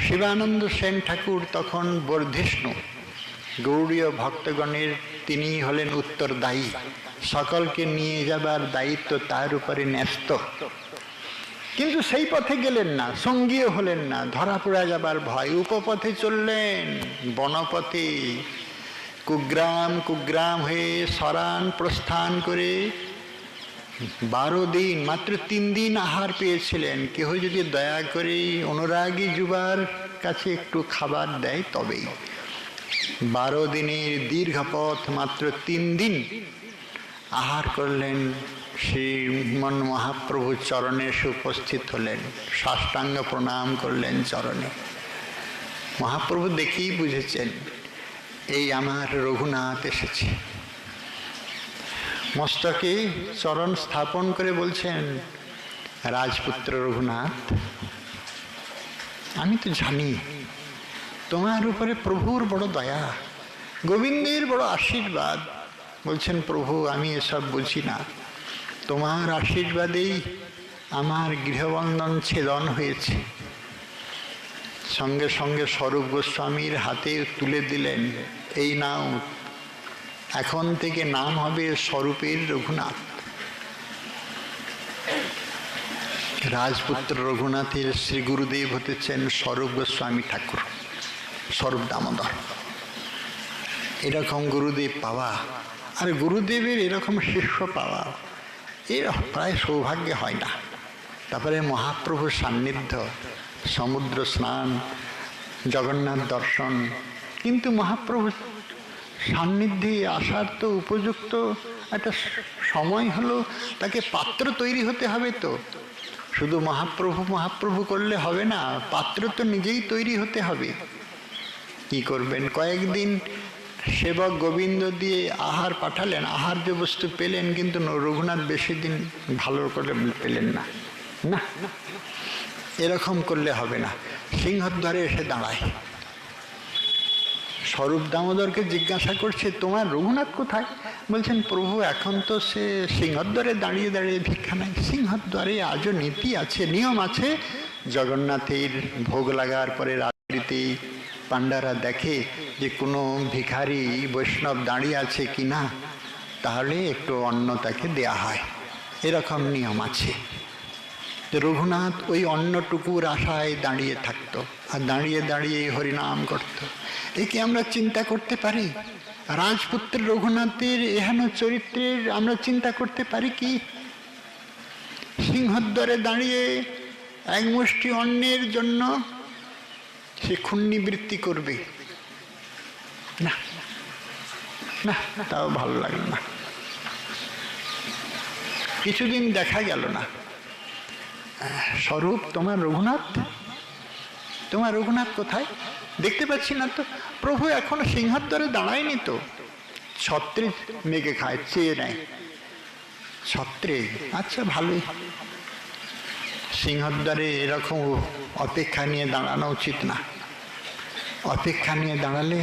শিবানন্দ সেন ঠাকুর তখন বর্ধিষ্ণু, গৌড়ীয় ভক্তগণের তিনি হলেন উত্তরদায়ী, সকলকে নিয়ে যাবার দায়িত্ব তার উপরে ন্যস্ত। কিন্তু সেই পথে গেলেন না, সঙ্গীও হলেন না, ধরা পড়ে যাবার ভয়। উপপথে চললেন, বনপথে কুগ্রাম কুগ্রাম হয়ে সরান প্রস্থান করে 12 দিন, মাত্র 3 দিন আহার পেয়েছিলেন। কেহ যদি দয়া করে অনুরাগী যুবার কাছে একটু খাবার দেয় তবেই। 12 দিনের দীর্ঘ পথ, মাত্র 3 দিন আহার করলেন। শ্রীমন মহাপ্রভু চরণে এসে উপস্থিত হলেন, সাষ্টাঙ্গ প্রণাম করলেন চরণে। মহাপ্রভু দেখেই বুঝেছেন এই আমার রঘুনাথ এসেছে। মস্তকে চরণ স্থাপন করে বলছেন, রাজপুত্র রঘুনাথ, আমি তো জানি তোমার উপরে প্রভুর বড় দয়া, গোবিন্দের বড় আশীর্বাদ। বলছেন, প্রভু আমি এসব বুঝি না, তোমার আশীর্বাদেই আমার গৃহবন্ধন ছেদন হয়েছে। সঙ্গে সঙ্গে স্বরূপ গোস্বামীর হাতে তুলে দিলেন, এই নাও, এখন থেকে নাম হবে স্বরূপের রঘুনাথ। রাজপুত্র রঘুনাথের শ্রী গুরুদেব হতেছেন স্বরূপ গোস্বামী ঠাকুর, স্বরূপ দামোদর। এরকম গুরুদেব পাওয়া আর গুরুদেবের এরকম শিষ্য পাওয়া এর প্রায় সৌভাগ্য হয় না। তারপরে মহাপ্রভুর সান্নিধ্য, সমুদ্র স্নান, জগন্নাথ দর্শন। কিন্তু মহাপ্রভু সান্নিধ্যে আসার তো উপযুক্ত একটা সময় হলো, তাকে পাত্র তৈরি হতে হবে। তো শুধু মহাপ্রভু মহাপ্রভু করলে হবে না, পাত্র তো নিজেই তৈরি হতে হবে। কি করবেন? কয়েকদিন সেবক গোবিন্দ দিয়ে আহার পাঠালেন, আহার্য বস্তু পেলেন, কিন্তু রঘুনাথ বেশি দিন ভালো করে পেলেন না। না, এরকম করলে হবে না। সিংহদ্বারে এসে দাঁড়ায়, স্বরূপ দামোদরকে জিজ্ঞাসা করছে, তোমার রঘুনাথ কোথায়? বলছেন, প্রভু এখন তো সে সিংহদ্বারে দাঁড়িয়ে দাঁড়িয়ে ভিক্ষা নেয়। সিংহদ্বারে আজও নীতি আছে, নিয়ম আছে। জগন্নাথের ভোগ লাগার পরে রাত্রিতে পাণ্ডারা দেখে যে কোনো ভিখারি বৈষ্ণব দাঁড়িয়ে আছে কি না, তাহলে একটু অন্ন তাকে দেয়া হয়, এরকম নিয়ম আছে। রঘুনাথ ওই অন্নটুকুর আশায় দাঁড়িয়ে থাকতো, আর দাঁড়িয়ে দাঁড়িয়ে হরিনাম করত। একে আমরা চিন্তা করতে পারি? রাজপুত্র রঘুনাথের এহেন চরিত্রের আমরা চিন্তা করতে পারি কি? সিংহদ্বারে দাঁড়িয়ে এক মুষ্টি অন্নের জন্য সে ক্ষুণ্ণিবৃত্তি করবে না, না, তাও ভালো লাগলো না। কিছুদিন দেখা গেল না। স্বরূপ, তোমার রঘুনাথ, তোমার রঘুনাথ কোথায়? দেখতে পাচ্ছি না তো। প্রভু এখনো সিংহদ্বারে দাঁড়ায়নি তো। ছত্রে মেঘে খায়, চেয়ে নেয় ছত্রে। আচ্ছা, ভালোই। সিংহদ্বারে এরকম অপেক্ষা নিয়ে দাঁড়ানো উচিত না। অপেক্ষা নিয়ে দাঁড়ালে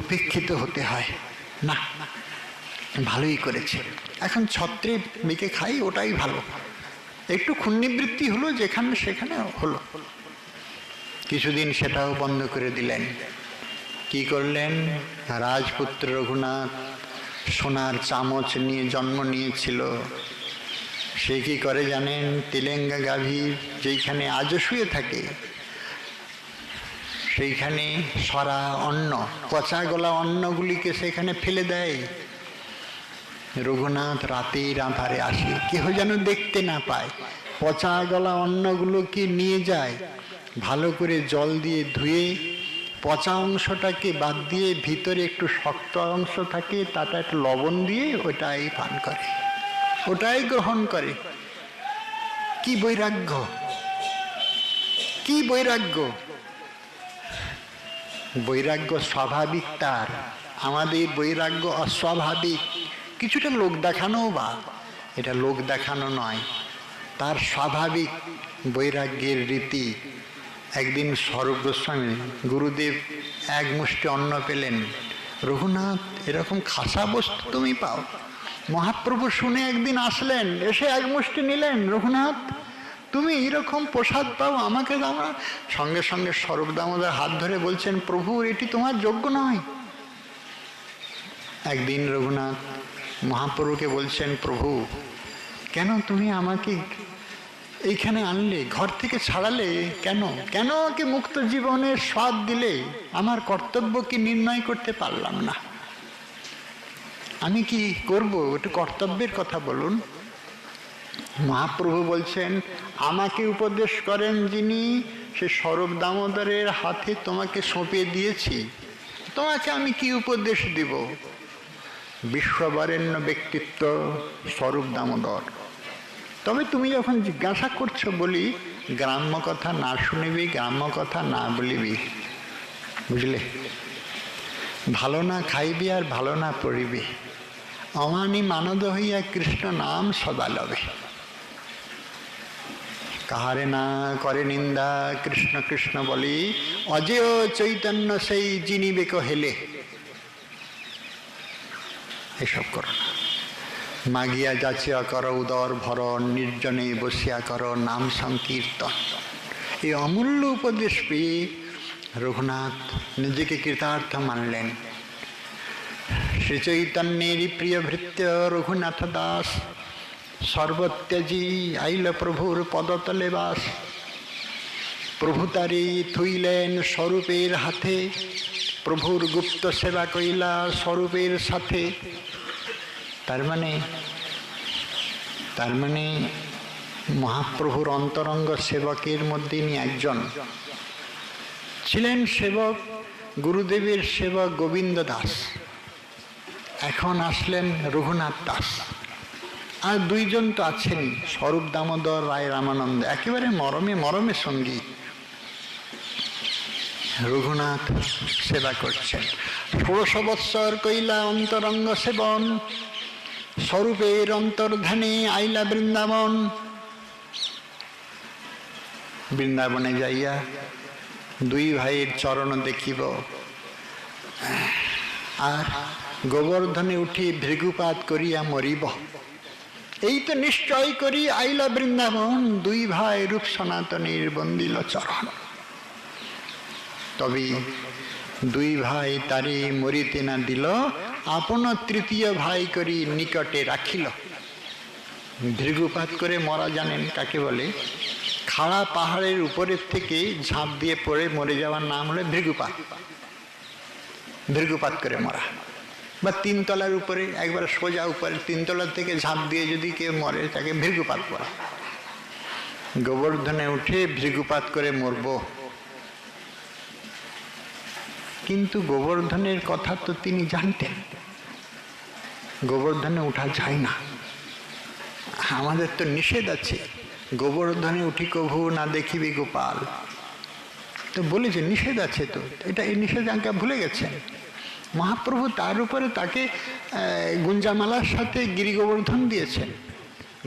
উপেক্ষিত হতে হয়। না, ভালোই করেছে। এখন ছত্রে মেঘে খাই, ওটাই ভালো। একটু ক্ষুণ্ণিবৃত্তি হলো যেখানে সেখানে হলো। কিছুদিন সেটাও বন্ধ করে দিলেন। কি করলেন? রাজপুত্র রঘুনাথ সোনার চামচ নিয়ে জন্ম নিয়েছিল। সে কি করে জানেন? তেলেঙ্গা গাভীর যেইখানে আজও শুয়ে থাকে, সেইখানে সরা অন্ন, পচা গলা অন্নগুলিকে সেখানে ফেলে দেয়। রঘুনাথ রাতের আঁধারে আসে, কেহ যেন দেখতে না পায়, পচা গলা অন্নগুলোকে নিয়ে যায়, ভালো করে জল দিয়ে ধুয়ে পচা অংশটাকে বাদ দিয়ে ভিতরে একটু শক্ত অংশ থাকে, তাটা একটু লবণ দিয়ে ওটাই পান করে, ওটাই গ্রহণ করে। কি বৈরাগ্য, কি বৈরাগ্য! বৈরাগ্য স্বাভাবিক তার, আমাদের বৈরাগ্য অস্বাভাবিক। কিছুটা লোক দেখানো, বা এটা লোক দেখানো নয়, তার স্বাভাবিক বৈরাগ্যের রীতি। একদিন স্বরূপ গোস্বামী গুরুদেব এক মুষ্টি অন্ন পেলেন। রঘুনাথ, এরকম খাসা বস্তু তুমি পাও? মহাপ্রভু শুনে একদিন আসলেন, এসে এক মুষ্টি নিলেন। রঘুনাথ, তুমি এইরকম প্রসাদ পাও, আমাকে দাও না? সঙ্গে সঙ্গে স্বরূপ দামোদর হাত ধরে বলছেন, প্রভু এটি তোমার যোগ্য নয়। একদিন রঘুনাথ মহাপ্রভুকে বলছেন, প্রভু কেন তুমি আমাকে এইখানে আনলে, ঘর থেকে ছাড়ালে কেন? কেন আমাকে মুক্ত জীবনের স্বাদ দিলে? আমার কর্তব্য কি নির্ণয় করতে পারলাম না? আমি কি করব? একটু কর্তব্যের কথা বলুন। মহাপ্রভু বলছেন, আমাকে উপদেশ করেন যিনি, সে স্বরূপ দামোদরের হাতে তোমাকে সঁপে দিয়েছি, তোমাকে আমি কি উপদেশ দিব? বিশ্ববরেণ্য ব্যক্তিত্ব স্বরূপ দামোদর। তবে তুমি যখন জিজ্ঞাসা করছো, বলি গ্রাম্য কথা না শুনিবি, গ্রাম্য কথা না বলিবি, বুঝলে? ভালো না খাইবি আর ভালো না পড়িবি, অমানি মানদ হইয়া কৃষ্ণ নাম সদা লবে। কাহারে না করে নিন্দা, কৃষ্ণ কৃষ্ণ বলি, অজেয় চৈতন্য সেই জিনিবে কহেলে। এসব করো না। মাগিয়া যাচিয়া কর উদর ভরণ, নির্জনে বসিয়া কর নাম সংকীর্তন। এই অমূল্য উপদেশ পেয়ে রঘুনাথ নিজেকে কৃতার্থ মানলেন। শ্রী চৈতন্যেরই প্রিয় ভৃত্য রঘুনাথ দাস সর্বত্যাজি আইল প্রভুর পদতলে বাস। প্রভু তারি থুইলেন স্বরূপের হাতে, প্রভুর গুপ্ত সেবা কইলা স্বরূপের সাথে। তার মানে মহাপ্রভুর অন্তরঙ্গ সেবকের মধ্যে ইনি একজন ছিলেন। সেবক গুরুদেবের সেবক গোবিন্দ দাস, এখন আসলেন রঘুনাথ দাস। আর দুইজন তো আছেন, স্বরূপ দামোদর রায় রামানন্দ, একেবারে মরমে মরমে সঙ্গী। রঘুনাথ সেবা করছেন। 16 বৎসর কইলা অন্তরঙ্গ সেবন, স্বরূপের অন্তর্ধানে আইলা বৃন্দাবন। বৃন্দাবনে যাইয়া দুই ভাইয়ের চরণ দেখিব, আর গোবর্ধনে উঠি ভৃগুপাত করিয়া মরিব। এই তো নিশ্চয় করি আইলা বৃন্দাবন, দুই ভাই রূপ সনাতনীর বন্দিল চরণ। তবে দুই ভাই তারে মরিতে না দিল, আপন তৃতীয় ভাই করি নিকটে রাখিল। ভৃগুপাত করে মরা জানেন কাকে বলে? খাড়া পাহাড়ের উপরের থেকে ঝাঁপ দিয়ে পড়ে মরে যাওয়ার নাম হলো ভৃগুপাত। ভৃগুপাত করে মরা, বা 3 তলার উপরে একবার সোজা উপরে 3 তলার থেকে ঝাঁপ দিয়ে যদি কেউ মরে, তাকে ভৃগুপাত করা। গোবর্ধনে উঠে ভৃগুপাত করে মরব। কিন্তু গোবর্ধনের কথা তো তিনি জানতেন, গোবর্ধনে উঠা যায় না। আমাদের তো নিষেধ আছে, গোবর্ধনে উঠি কভু না দেখিবি গোপাল। তো বলেছে নিষেধ আছে, তো এটা এই নিষেধাজ্ঞা ভুলে গেছেন। মহাপ্রভু তার উপরে তাকে গুঞ্জামালার সাথে গিরি গোবর্ধন দিয়েছেন।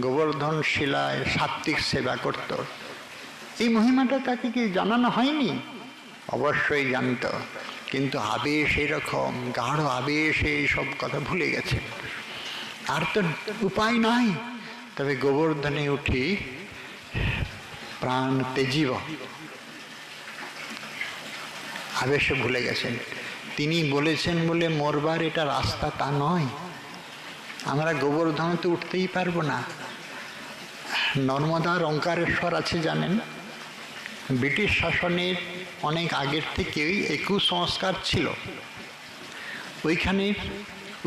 গোবর্ধন শিলায় সাত্ত্বিক সেবা করত। এই মহিমাটা তাকে কি জানানো হয়নি? অবশ্যই জানত, কিন্তু আবেশ এরকম গাঢ় আবেশে এইসব কথা ভুলে গেছে। আর তো উপায় নাই। তবে গোবর্ধনে উঠি প্রাণ তেজিব, আবেশে ভুলে গেছেন। তিনি বলেছেন বলে মরবার এটা রাস্তা তা নয়। আমরা গোবর্ধনে তো উঠতেই পারবো না। নর্মদার ওঙ্কারেশ্বর আছে জানেন? ব্রিটিশ শাসনের অনেক আগের থেকেই কুসংস্কার ছিল, ওইখানে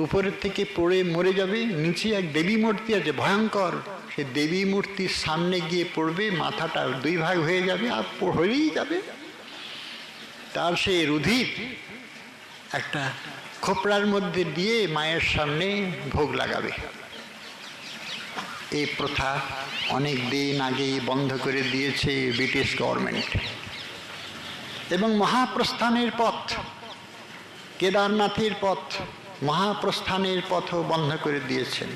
উপরের থেকে পড়ে মরে যাবে, নিচে এক দেবী মূর্তি আছে ভয়ঙ্কর, সে দেবী মূর্তির সামনে গিয়ে পড়বে, মাথাটা 2 ভাগ হয়ে যাবে, আর হয়েই যাবে। তার সেই রুধির একটা খোপড়ার মধ্যে দিয়ে মায়ের সামনে ভোগ লাগাবে। এই প্রথা অনেক দিন আগেই বন্ধ করে দিয়েছে ব্রিটিশ গভর্নমেন্ট। এবং মহাপ্রস্থানের পথ, কেদারনাথের পথ, মহাপ্রস্থানের পথও বন্ধ করে দিয়েছেন।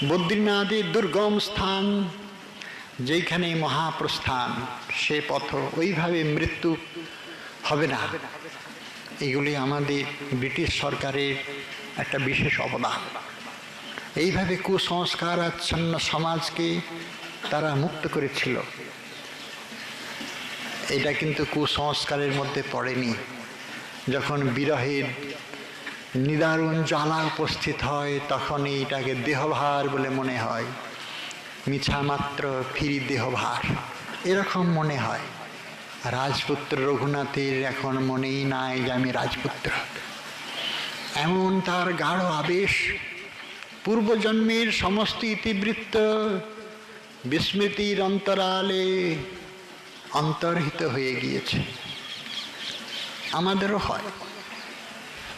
বদ্রীনাথের দুর্গম স্থান যেখানে মহাপ্রস্থান, সে পথ ওইভাবে মৃত্যু হবে না। এগুলি আমাদের ব্রিটিশ সরকারের একটা বিশেষ অবদান। এইভাবে কুসংস্কার আচ্ছন্ন সমাজকে তারা মুক্ত করেছিল। এটা কিন্তু কুসংস্কারের মধ্যে পড়েনি। যখন বিরহের নিদারুণ জ্বালা উপস্থিত হয় তখন এইটাকে দেহভার বলে মনে হয়, মিছা মাত্র ফিরি দেহভার, এরকম মনে হয়। রাজপুত্র রঘুনাথের এখন মনেই নাই যে আমি রাজপুত্র। এমন তার গাঢ় আবেশ, পূর্বজন্মের সমস্ত ইতিবৃত্ত বিস্মৃতির অন্তরালে অন্তর্হিত হয়ে গিয়েছে। আমাদেরও হয়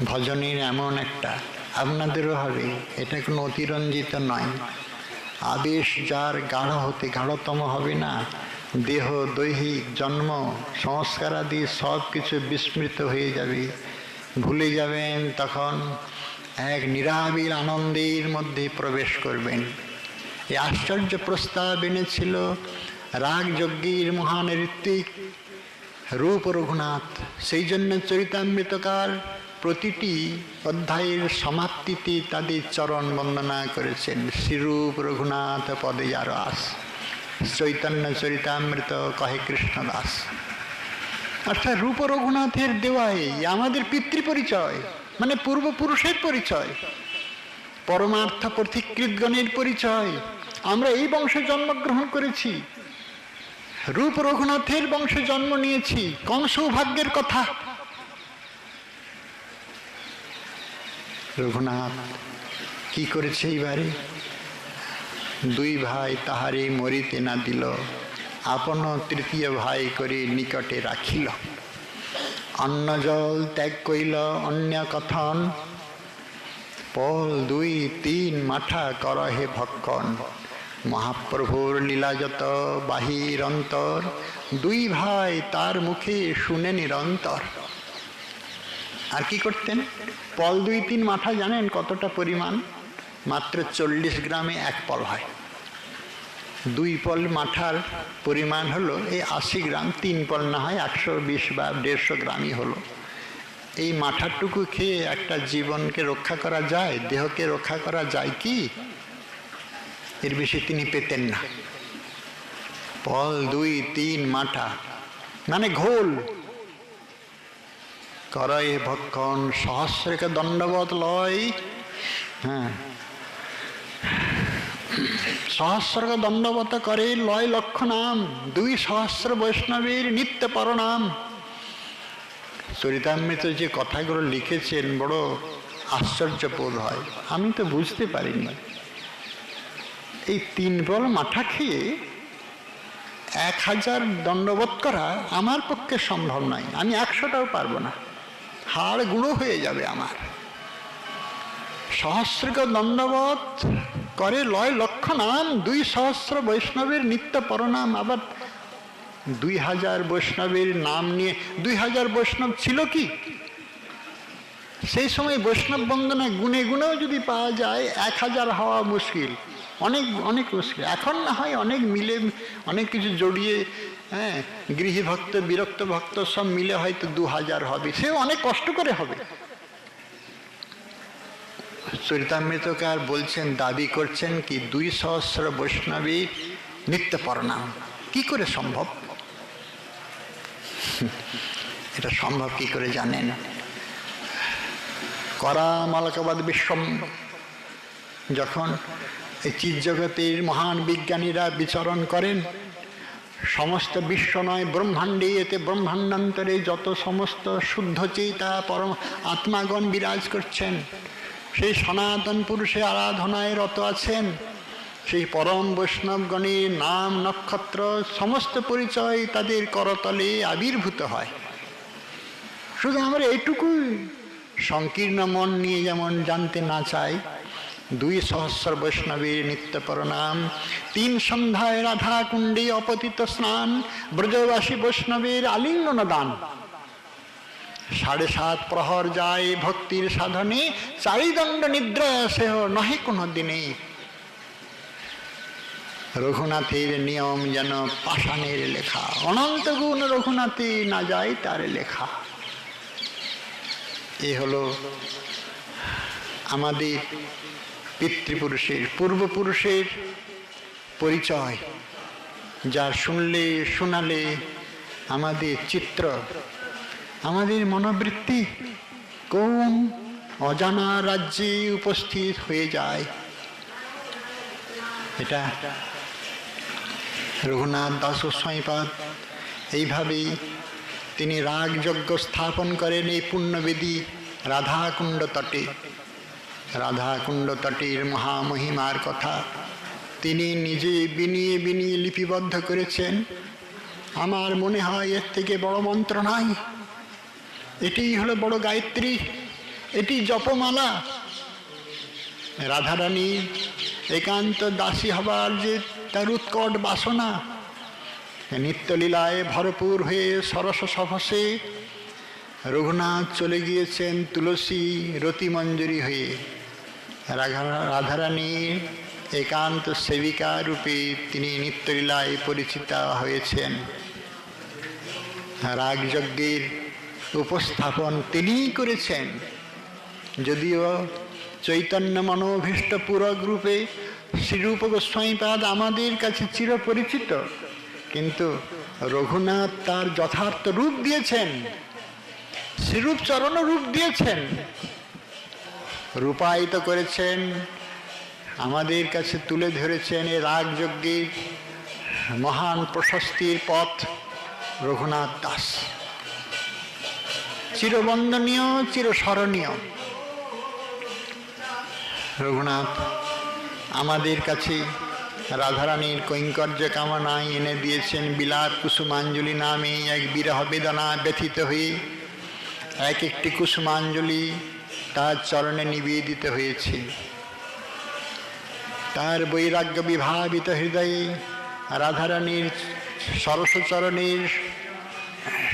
ভজনের এমন একটা, আপনাদেরও হবে। এটা কোনো অতিরঞ্জিত নয়। আবেশ যার গাঢ় হতে গাঢ়তম হবে না, দেহ, দৈহিক জন্ম, সংস্কার আদি সব কিছু বিস্মৃত হয়ে যাবে, ভুলে যাবেন। তখন এক নিরাবিল আনন্দের মধ্যে প্রবেশ করবেন। এই আশ্চর্য প্রস্তাব এনেছিল রাগযজ্ঞের মহান ঋত্বিক রূপ রঘুনাথ। সেই জন্য চরিতামৃতকার প্রতিটি অধ্যায়ের সমাপ্তিতে তাদের চরণ বন্দনা করেছেন, শ্রীরূপ রঘুনাথ পদে যার আস, চৈতন্য চরিতামৃত কহে কৃষ্ণদাস। অর্থাৎ রূপ রঘুনাথের দেওয়াই আমাদের পিতৃপরিচয়, মানে পূর্বপুরুষের পরিচয়, পরমার্থ পথিকৃতগণের পরিচয়। আমরা এই বংশে জন্মগ্রহণ করেছি, রূপ রঘুনাথের বংশে জন্ম নিয়েছি। কম সৌভাগ্যের কথা। রঘুনাথ কি করেছে এইবারে? দুই ভাই তাহারে মরিতে না দিল, আপন তৃতীয় ভাই করে নিকটে রাখিল। অন্ন জল ত্যাগ কইল অন্য কথন, পল 2, 3 মাঠা করহে ভক্ষণ। মহাপ্রভুর লীলাযত বাহির অন্তর, দুই ভাই তার মুখে শুনে নিরন্তর। আর কি করতেন? পল 2, 3 মাঠা জানেন কতটা পরিমাণ? মাত্র 40 গ্রামে 1 পল হয়। 2 পল মাঠার পরিমাণ হলো এই 80 গ্রাম। 3 পল না হয় 120 বা 150 গ্রামই হলো। এই মাঠাটুকু খেয়ে একটা জীবনকে রক্ষা করা যায়, দেহকে রক্ষা করা যায় কি? এর বেশি তিনি পেতেন না। পল 2, 3 মাঠা মানে ঘোল। করয়ে ভক্ষণ সহস্রকে দণ্ডবত লয়। হ্যাঁ, সহস্রকে দণ্ডবত করে লয় লক্ষ নাম, 2 সহস্র বৈষ্ণবের নিত্য পরনাম। চরিতামৃত যে কথাগুলো লিখেছেন বড় আশ্চর্য বোধ হয়। আমি তো বুঝতে পারিনি। এই 3 পল মাঠা খেয়ে 1000 দণ্ডবোধ করা আমার পক্ষে সম্ভব নয়। আমি 100টাও পারবো না, হাড় গুঁড়ো হয়ে যাবে আমার। সহস্রকে দণ্ডবোধ করে লয় লক্ষ নাম, 2 সহস্র বৈষ্ণবের নিত্য পরনাম। আবার 2000 বৈষ্ণবের নাম নিয়ে 2000 বৈষ্ণব ছিল কি? সেই সময় বৈষ্ণব বন্দনা গুণে গুণেও যদি পাওয়া যায় 1000 হওয়া মুশকিল, অনেক অনেক মুশকিল। এখন না হয় অনেক মিলে, অনেক কিছু জড়িয়ে, হ্যাঁ, গৃহী ভক্ত, বিরক্ত ভক্ত সব মিলে হয়তো 2000 হবে, সেও অনেক কষ্ট করে হবে। চরিতামৃতকার বলছেন, দাবি করছেন কি 2 সহস্র বৈষ্ণবী নিত্য প্রণাম। কি করে সম্ভব? এটা সম্ভব কি করে জানেন? করা মালকাবাদ বিশ্বম, যখন এই চিৎ জগতের মহান বিজ্ঞানীরা বিচরণ করেন, সমস্ত বিশ্ব নয় ব্রহ্মাণ্ডে, এতে ব্রহ্মাণ্ডান্তরে যত সমস্ত শুদ্ধ চেতা পরম আত্মাগণ বিরাজ করছেন, সেই সনাতন পুরুষে আরাধনায় রত আছেন, সেই পরম বৈষ্ণবগণের নাম নক্ষত্র সমস্ত পরিচয় তাদের করতলে আবির্ভূত হয়। শুধু আমরা এইটুকুই সংকীর্ণ মন নিয়ে যেমন জানতে না চাই, 2 সহস্র বৈষ্ণবীর নিত্য প্রণাম, 3 সন্ধ্যায় রাধা কুণ্ডে অপতিত স্নান, ব্রজবাসী বৈষ্ণবের আলিঙ্গন দান, 7.5 প্রহর যায় ভক্তির সাধনে, 4 দণ্ড নিদ্রা সেহ নহে কোনো দিনে। রঘুনাথের নিয়ম যেন পাষাণের লেখা, অনন্ত গুণ রঘুনাথে না যায় তার লেখা। এ হলো আমাদের পিতৃপুরুষের, পূর্বপুরুষের পরিচয়, যা শুনলে শোনালে আমাদের চিত্র, আমাদের মনোবৃত্তি কোন অজানা রাজ্যে উপস্থিত হয়ে যায়। এটা রঘুনাথ দাস গোস্বামীপাদ এইভাবেই তিনি রাগযজ্ঞ স্থাপন করেন এই পুণ্যবেদী রাধাকুণ্ড তটে। রাধাকুণ্ড তটের মহামহিমার কথা তিনি নিজে বিনিয়ে বিনিয়ে লিপিবদ্ধ করেছেন। আমার মনে হয় এর থেকে বড় মন্ত্র নাই। এটি হলো বড় গায়ত্রী, এটি জপমালা। রাধারানী একান্ত দাসী হবার যে তার উৎকট বাসনা, নিত্যলীলায় ভরপুর হয়ে সরস সভসে রঘুনাথ চলে গিয়েছেন তুলসী রতিমঞ্জুরি হয়ে। রাধারানী একান্ত সেবিকা রূপে তিনি নিত্যলীলায় পরিচিতা হয়েছেন। রাগযজ্ঞের উপস্থাপন তিনিই করেছেন। যদিও চৈতন্য মনোভীষ্ট পূরক রূপে শ্রীরূপ গোস্বামীপাদ আমাদের কাছে চিরপরিচিত, কিন্তু রঘুনাথ তার যথার্থ রূপ দিয়েছেন, শ্রীরূপ চরণ রূপ দিয়েছেন, রূপায়িত করেছেন, আমাদের কাছে তুলে ধরেছেন এই রাগযজ্ঞের মহান প্রশস্তির পথ। রঘুনাথ দাস চিরবন্দনীয়, চিরস্মরণীয়। রঘুনাথ আমাদের কাছে রাধারানীর কৈঙ্কর্য কামনায় এনে দিয়েছেন বিলাপ কুসুমাঞ্জলি নামে এক বিরহ বেদনা ব্যথিত হয়ে এক একটি কুসুমাঞ্জলি তার চরণে নিবেদিত হয়েছে। তার বৈরাগ্য বিভাবিত হৃদয়ে রাধারানীর সরস চরণের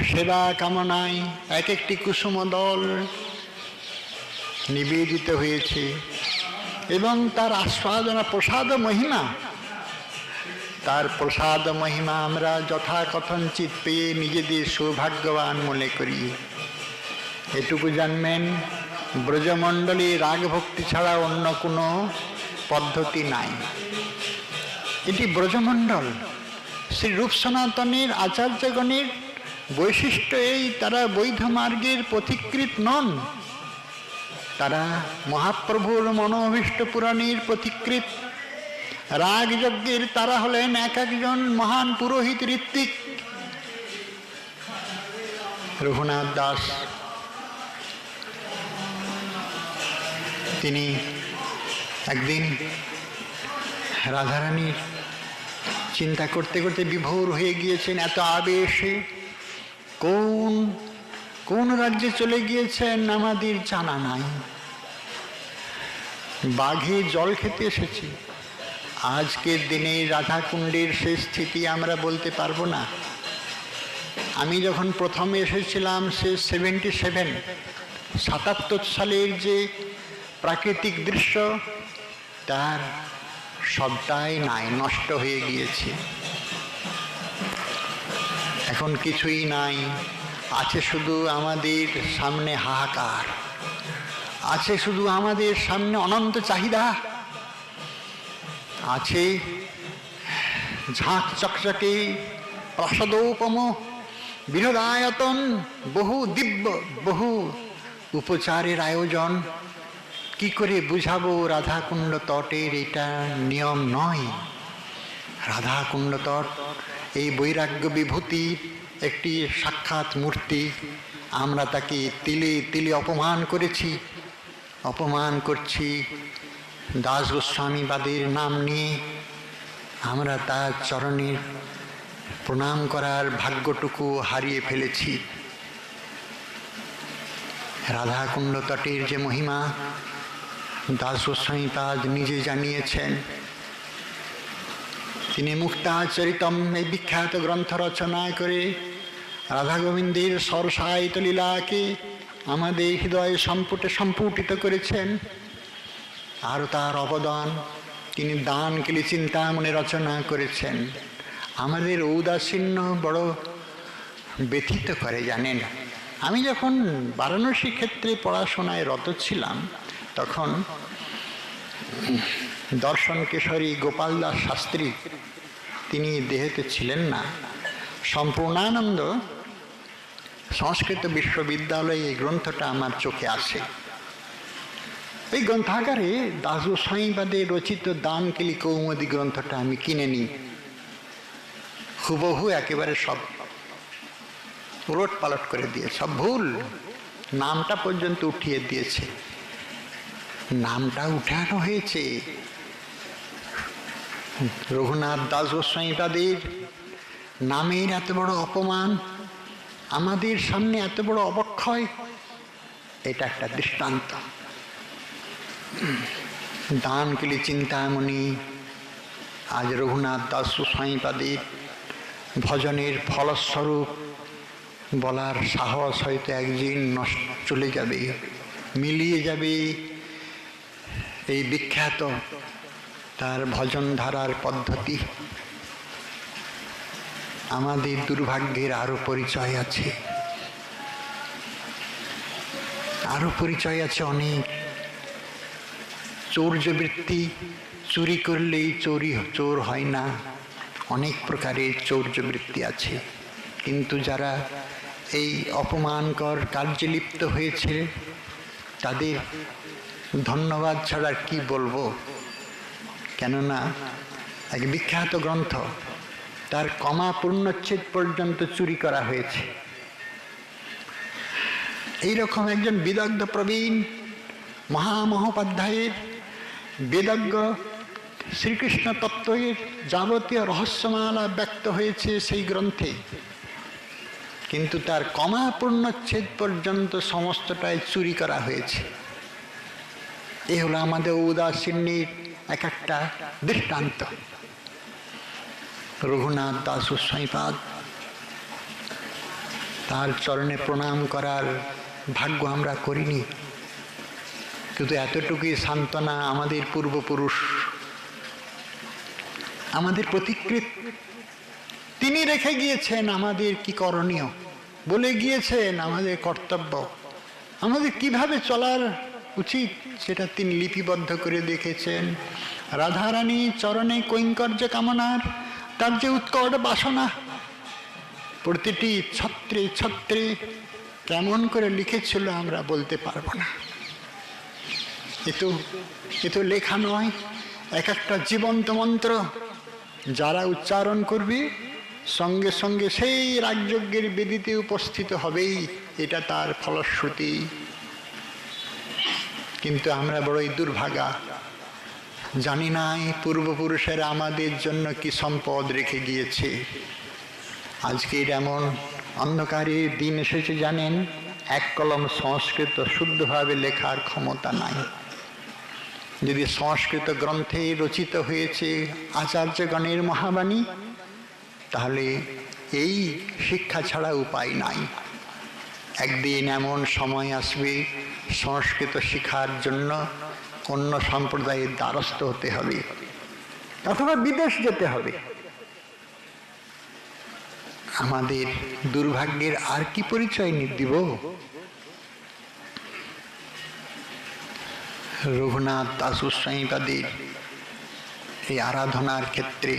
সেবা কামনায় এক একটি কুসুমদল নিবেদিত হয়েছে, এবং তার আস্বাদনা প্রসাদ মহিমা, তার প্রসাদ মহিমা আমরা যথাকথঞ্চিত পেয়ে নিজেদের সৌভাগ্যবান মনে করি। এটুকু জানবেন, ব্রজমণ্ডলী রাগভক্তি ছাড়া অন্য কোনো পদ্ধতি নাই। এটি ব্রজমণ্ডল। শ্রী রূপ সনাতনের আচার্যগণের বৈশিষ্ট্য এই, তারা বৈধ মার্গের পথিকৃত নন, তারা মহাপ্রভুর মনোভীষ্ট পুরাণের পথিকৃত। রাগযজ্ঞের তারা হলেন এক একজন মহান পুরোহিত ঋত্বিক। রঘুনাথ দাস তিনি একদিন রাধারানীর চিন্তা করতে করতে বিভোর হয়ে গিয়েছেন, এত আবেশে কোন রাজ্যে চলে গিয়েছেন আমাদের জানা নাই। বাঘে জল খেতে এসেছি। আজকের দিনে রাধাকুণ্ডের শেষ স্থিতি আমরা বলতে পারবো না। আমি যখন প্রথমে এসেছিলাম সে 77 সালের যে প্রাকৃতিক দৃশ্য, তার সবটাই নাই, নষ্ট হয়ে গিয়েছে। এখন কিছুই নাই, আছে শুধু আমাদের সামনে হাহাকার, আছে শুধু আমাদের সামনে অনন্ত চাহিদা, আছে ঝাঁক চকচকে প্রাসাদোপম বিনোদায়তন, বহু দিব্য বহু উপচারের আয়োজন। কি করে বুঝাবো রাধাকুণ্ড তটের এটা নিয়ম নয়। রাধাকুণ্ড তট এই বৈরাগ্য বিভূতির একটি সাক্ষাৎ মূর্তি। আমরা তাকে তিলে তিলে অপমান করেছি, অপমান করছি দাস গোস্বামীবাদের নাম নিয়ে। আমরা তার চরণের প্রণাম করার ভাগ্যটুকু হারিয়ে ফেলেছি। রাধাকুণ্ড তটের যে মহিমা দাস গোস্বামী পাদ নিজে জানিয়েছেন। তিনি মুক্তাচরিতম এই বিখ্যাত গ্রন্থ রচনা করে রাধা গোবিন্দের সরসায়িত লীলাকে আমাদের হৃদয়ে সম্পুটিত করেছেন। আর তার অবদান, তিনি দান কেলি চিন্তামণি রচনা করেছেন। আমাদের ঔদাসীন্য বড় ব্যথিত করে, জানেন। আমি যখন বারাণসী ক্ষেত্রে পড়াশোনায় রত ছিলাম, তখন দর্শন কেশরী গোপাল দাস শাস্ত্রী, তিনি দেহেতে ছিলেন না। সম্পূর্ণানন্দ সংস্কৃত বিশ্ববিদ্যালয়ে এই গ্রন্থটা আমার চোখে আসে। এই গ্রন্থাগারে দাস গোস্বামীপাদের রচিত দানকেলি কৌমুদী গ্রন্থটা আমি কিনে নিই। হুবহু একেবারে সব উলট পালট করে দিয়ে, সব ভুল, নামটা পর্যন্ত উঠিয়ে দিয়েছে। নামটা উঠানো হয়েছে। রঘুনাথ দাস গোস্বামীপাদের নামের এত বড় অপমান, আমাদের সামনে এত বড় অবক্ষয়, এটা একটা দৃষ্টান্ত। দানকেলি চিন্তামণি আজ রঘুনাথ দাস গোস্বামীপাদের ভজনের ফলস্বরূপ বলার সাহস হয়তো একদিন চলে যাবে, মিলিয়ে যাবে এই বিখ্যাত তার ভজন ধারার পদ্ধতি। আমাদের দুর্ভাগ্যের আরো পরিচয় আছে, আরো পরিচয় আছে অনেক। চৌর্যবৃত্তি, চুরি করলেই চোর হয় না, অনেক প্রকারের চৌর্যবৃত্তি আছে। কিন্তু যারা এই অপমানকর কার্যে লিপ্ত হয়েছে, তাদের ধন্যবাদ ছাড়া কি বলবো। কেননা এক বিখ্যাত গ্রন্থ, তার কমা পূর্ণচ্ছেদ পর্যন্ত চুরি করা হয়েছে। এইরকম একজন বিদগ্ধ প্রবীণ মহামহোপাধ্যায়ের, বেদজ্ঞ শ্রীকৃষ্ণ তত্ত্বের যাবতীয় রহস্যমালা ব্যক্ত হয়েছে সেই গ্রন্থে, কিন্তু তার কমা পূর্ণচ্ছেদ পর্যন্ত সমস্তটাই চুরি করা হয়েছে। এ হলো আমাদের উদাসীন্যের এক একটা দৃষ্টান্ত। রঘুনাথ দাস গোস্বামীপাদ, তার চরণে প্রণাম করার ভাগ্য আমরা করিনি, কিন্তু এতটুকুই সান্ত্বনা আমাদের পূর্বপুরুষ, আমাদের প্রতিকৃত, তিনি রেখে গিয়েছেন আমাদের কি করণীয়, বলে গিয়েছেন আমাদের কর্তব্য, আমাদের কিভাবে চলার উচিত, সেটা তিনি লিপিবদ্ধ করে দেখেছেন। রাধারানী চরণে কৈঙ্কর্য কামনার তার যে উৎকট বাসনা, প্রতিটি ছত্রে ছত্রে কেমন করে লিখেছিল আমরা বলতে পারবো না। এ তো লেখা নয়, এক একটা জীবন্ত মন্ত্র। যারা উচ্চারণ করবে সঙ্গে সঙ্গে সেই রাজযজ্ঞের বেদিতে উপস্থিত হবেই, এটা তার ফলশ্রুতি। কিন্তু আমরা বড়ই দুর্ভাগা, জানি নাই পূর্বপুরুষেরা আমাদের জন্য কি সম্পদ রেখে গিয়েছে। আজকের এমন অন্ধকারে দিন এসেছে, জানেন, এক কলম সংস্কৃত শুদ্ধভাবে লেখার ক্ষমতা নাই। যদি সংস্কৃত গ্রন্থে রচিত হয়েছে আচার্যগণের মহাবাণী, তাহলে এই শিক্ষা ছাড়া উপায় নাই। একদিন এমন সময় আসবে, সংস্কৃত শিক্ষার জন্য অন্য সম্প্রদায়ের দ্বারস্থ হতে হবে, অথবা বিদেশ যেতে হবে। আমাদের দুর্ভাগ্যের আর কি পরিচয় দিব? রঘুনাথ দাস গোস্বামীপাদের এই আরাধনার ক্ষেত্রে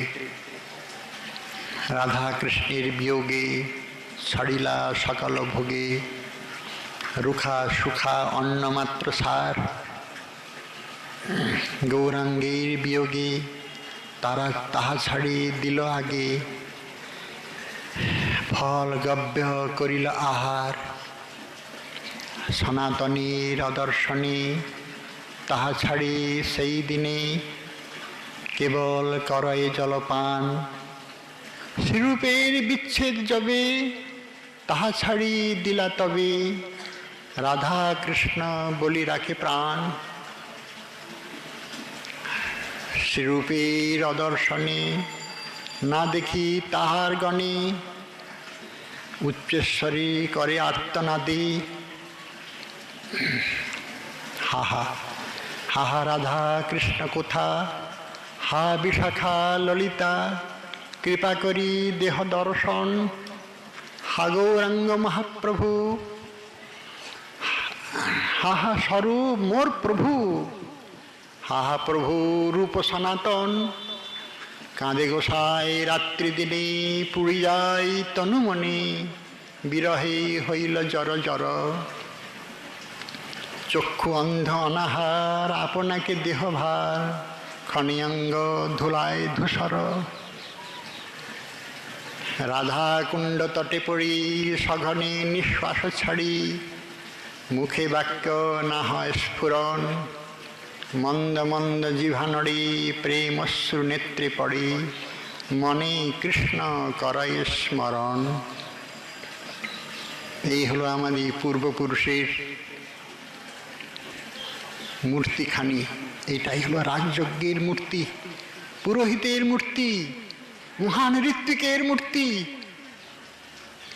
রাধা কৃষ্ণের বিয়োগে ছাড়িলা সকাল ভোগে, রুখা সুখা অন্নমাত্র সার, গৌরাঙ্গের বিয়োগে তারা তাহা ছাড়ি দিল আগে, ফল গব্য করিল আহার, সনাতনীর অদর্শনে তাহা ছাড়ি সেই দিনে কেবল করয়ে জলপান, শ্রীরূপের বিচ্ছেদ যবে তাহা ছাড়ি দিলা তবে, রাধা কৃষ্ণ বলি রাখে প্রাণ, শ্রীরূপের অদর্শনে না দেখি তাহার গণে, উচ্চস্বরী করে আর্তনাদে। হাহা হাহা রাধা কৃষ্ণ কোথা, হা বিশাখা ললিতা, কৃপা করি দেহ দর্শন, হা গৌরাঙ্গ মহাপ্রভু। হাহা স্বরূপ মোর প্রভু, হাহা প্রভু রূপ সনাতন, কাঁদে গোসাই রাত্রি দিনে, পুড়ি যায় তনুমনে, বিরহে হইল জর জর। চক্ষু অন্ধ অনাহার, আপনাকে দেহ ভার, খনিয়ঙ্গ ধুলায় ধূসর। রাধা কুণ্ড তটে পড়ি, সঘনে নিঃশ্বাস ছাড়ি, মুখে বাক্য না হয় স্ফুরণ, মন্দ মন্দ জিভানড়ি, প্রেমশ্রু নেত্রে পড়ি, মনে কৃষ্ণ করাই স্মরণ। এই হলো আমাদের পূর্বপুরুষের মূর্তিখানি। এটাই হলো রাজযজ্ঞের মূর্তি, পুরোহিতের মূর্তি, মহান ঋত্বিকের মূর্তি।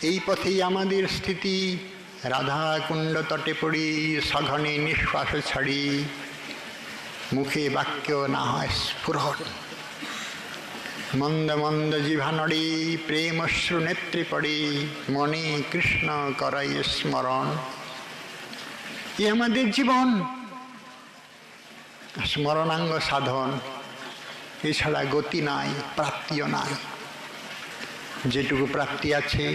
এই পথেই আমাদের স্থিতি। রাধা কুণ্ড তটে পড়ি, সঘনে নিঃশ্বাস ছাড়ি, মুখে বাক্য না হয় স্ফুরণ, মন্দ মন্দ জিভানড়ি, প্রেমশ্রু নেত্রে পড়ি, মনে কৃষ্ণ করাই স্মরণ। এ আমাদের জীবন, স্মরণাঙ্গ সাধন। এছাড়া গতি নাই, প্রাপ্তিও নাই। যেটুকু প্রাপ্তি আছে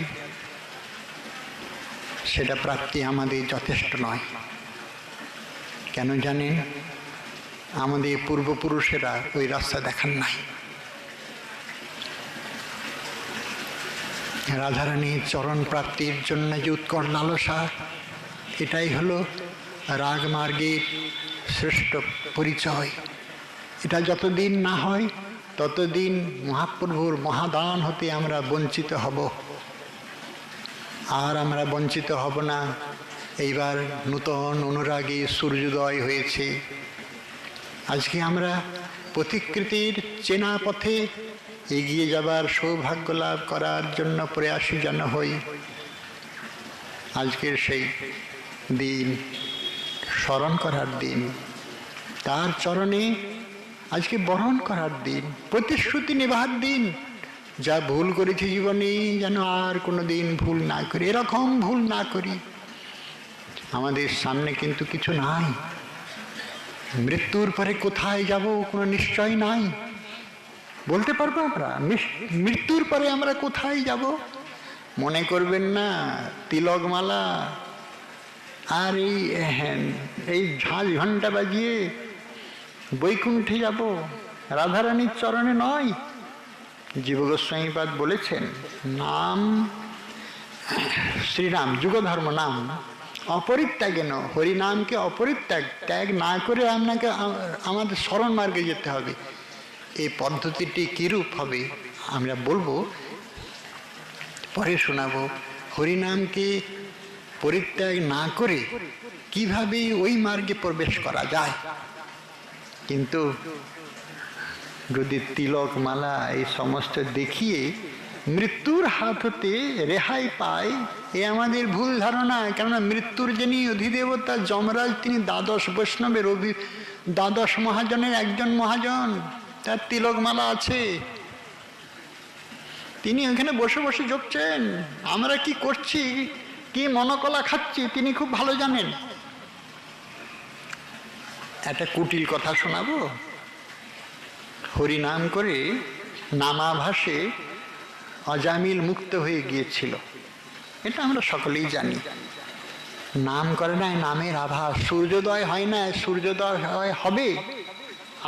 সেটা প্রাপ্তি আমাদের যথেষ্ট নয়। কেন জানেন? আমাদের পূর্বপুরুষেরা ওই রাস্তা দেখান নাই। রাধারানীর চরণ প্রাপ্তির জন্য যে উৎকট লালসা, এটাই হলো রাগমার্গের শ্রেষ্ঠ পরিচয়। এটা যতদিন না হয় ততদিন মহাপ্রভুর মহাদান হতে আমরা বঞ্চিত হব। আর আমরা বঞ্চিত হব না। এইবার নূতন অনুরাগে সূর্যোদয় হয়েছে। আজকে আমরা প্রতিকৃতির চেনা পথে এগিয়ে যাবার সৌভাগ্য লাভ করার জন্য প্রয়াসী যেন হই। আজকের সেই দিন স্মরণ করার দিন, তার চরণে আজকে বরণ করার দিন, প্রতিশ্রুতি নেবার দিন। যা ভুল করেছি জীবনে যেন আর কোনো দিন ভুল না করি, এরকম ভুল না করি। আমাদের সামনে কিন্তু কিছু নাই। মৃত্যুর পরে কোথায় যাব কোনো নিশ্চয় নাই। বলতে পারবো আমরা মৃত্যুর পরে আমরা কোথায় যাব? মনে করবেন না তিলকমালা আর এই ঝাঁঝ ঘণ্টা বাজিয়ে বৈকুণ্ঠে যাব, রাধারানীর চরণে নয়। জীবগোস্বামীপাদ বলেছেন, নাম শ্রীরাম যুগধর্ম নাম অপরিত্যাগেন, হরিনামকে অপরিত্যাগ, ত্যাগ না করে আপনাকে আমাদের স্মরণ মার্গে যেতে হবে। এই পদ্ধতিটি কীরূপ হবে আমরা বলবো, পরে শোনাবো। হরিনামকে পরিত্যাগ না করে কিভাবে ওই মার্গে প্রবেশ করা যায়। কিন্তু যদি তিলক মালা এই সমস্ত দেখিয়ে মৃত্যুর হাত হতে রেহাই পায়, এ আমাদের ভুল ধারণা। কেননা মৃত্যুর যিনি অধিদেবতা যমরাজ, তিনি দ্বাদশ বৈষ্ণবের দ্বাদশ মহাজনের একজন মহাজন, তার তিলক মালা আছে। তিনি ওখানে বসে বসে জপছেন। আমরা কি করছি, কি মনকলা খাচ্ছি, তিনি খুব ভালো জানেন। একটা কুটিল কথা শোনাবো। হরিনাম করে নামাভাসে অজামিল মুক্ত হয়ে গিয়েছিল, এটা আমরা সকলেই জানি। নাম করে নাই, নামের আভাস। সূর্যোদয় হয় না, সূর্যোদয় হবে,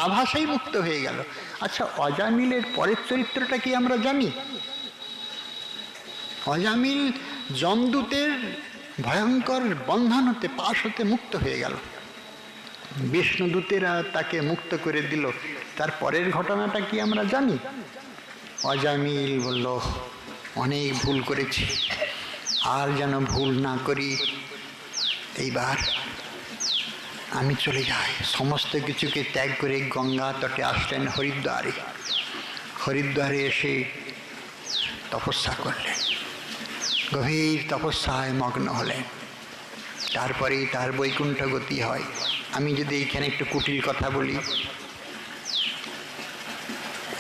আভাসেই মুক্ত হয়ে গেল। আচ্ছা, অজামিলের পরের চরিত্রটা কি আমরা জানি? অজামিল যমদূতের ভয়ঙ্কর বন্ধন হতে, পাশ হতে মুক্ত হয়ে গেল। বিষ্ণুদূতেরা তাকে মুক্ত করে দিল। তার পরের ঘটনাটা কি আমরা জানি? অজামিল বলল, অনেক ভুল করেছি, আর যেন ভুল না করি। এইবার আমি চলে যাই। সমস্ত কিছুকে ত্যাগ করে গঙ্গা তটে আসলেন হরিদ্বারে। হরিদ্বারে এসে তপস্যা করলেন, গভীর তপস্যায় মগ্ন হলেন। তারপরেই তার বৈকুণ্ঠ গতি হয়। আমি যদি এইখানে একটু কুটির কথা বলি,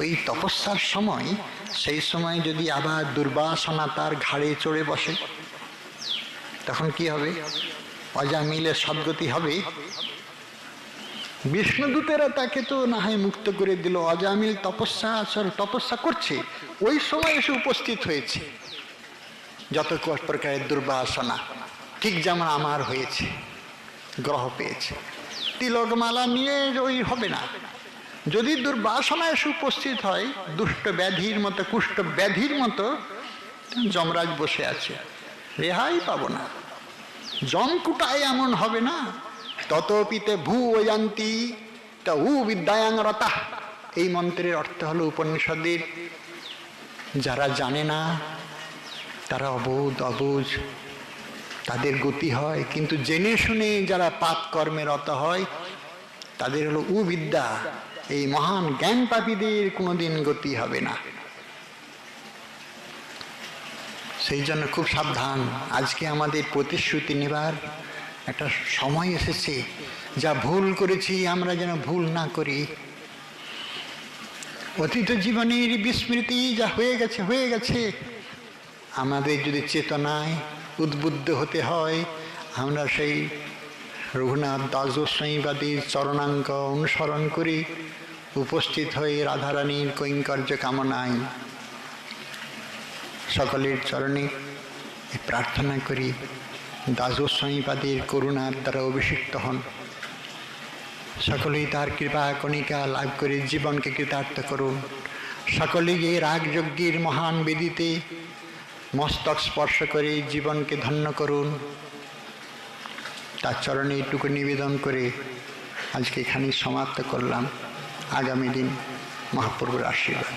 ওই তপস্যার সময়, সেই সময় যদি আবার দুর্বাসনা তার ঘাড়ে চড়ে বসে, তখন কি হবে? অজামিলের সদ্গতি হবে। বিষ্ণুদূতেরা তাকে তো না হয় মুক্ত করে দিল, অজামিল তপস্যা করছে, ওই সময় এসে উপস্থিত হয়েছে যত প্রকারের দুর্বাসনা, ঠিক যেমন আমার হয়েছে, গ্রহ পেয়েছে। তিলকমালা নিয়ে ওই হবে না। যদি দুর্বাসনা এসে উপস্থিত হয়, দুষ্ট ব্যাধির মতো, কুষ্ঠ ব্যাধির মতো, যমরাজ বসে আছে, রেহাই পাবো না। জমকুটায় এমন হবে না। ততপিতে ভূ ওয়ান্তি তা উ বিদ্যায়াং রতা। এই মন্ত্রের অর্থ হলো উপনিষদের, যারা জানে না তারা অবুঝ, তাদের গতি হয়, কিন্তু জেনে শুনে যারা পাপ কর্মে রত হয় তাদের হলো উবিদ্যা। এই মহান জ্ঞান পাপীদের কোনোদিন গতি হবে না। সেই জন্য খুব সাবধান। আজকে আমাদের প্রতিশ্রুতি নেবার একটা সময় এসেছে। যা ভুল করেছি আমরা যেন ভুল না করি। অতীত জীবনের বিস্মৃতি যা হয়ে গেছে। আমাদের যদি চেতনায় উদ্বুদ্ধ হতে হয়, আমরা সেই রঘুনাথ দাস গোস্বামীবাদীর চরণাঙ্ক অনুসরণ করি, উপস্থিত হয়ে রাধারানীর কৈঙ্কর্য কামনায় সকলের চরণে প্রার্থনা করি, দাস গোস্বামীবাদীর করুণার দ্বারা অভিষিক্ত হন। সকলেই তার কৃপা কণিকা লাভ করে জীবনকে কৃতার্থ করুন। সকলেই এই রাগযজ্ঞের মহান বেদিতে মস্তক স্পর্শ করে জীবনকে ধন্য করুন। তার চরণে এইটুকু নিবেদন করে আজকে এখানেই সমাপ্ত করলাম। আগামী দিন মহাপ্রভুর আশীর্বাদ।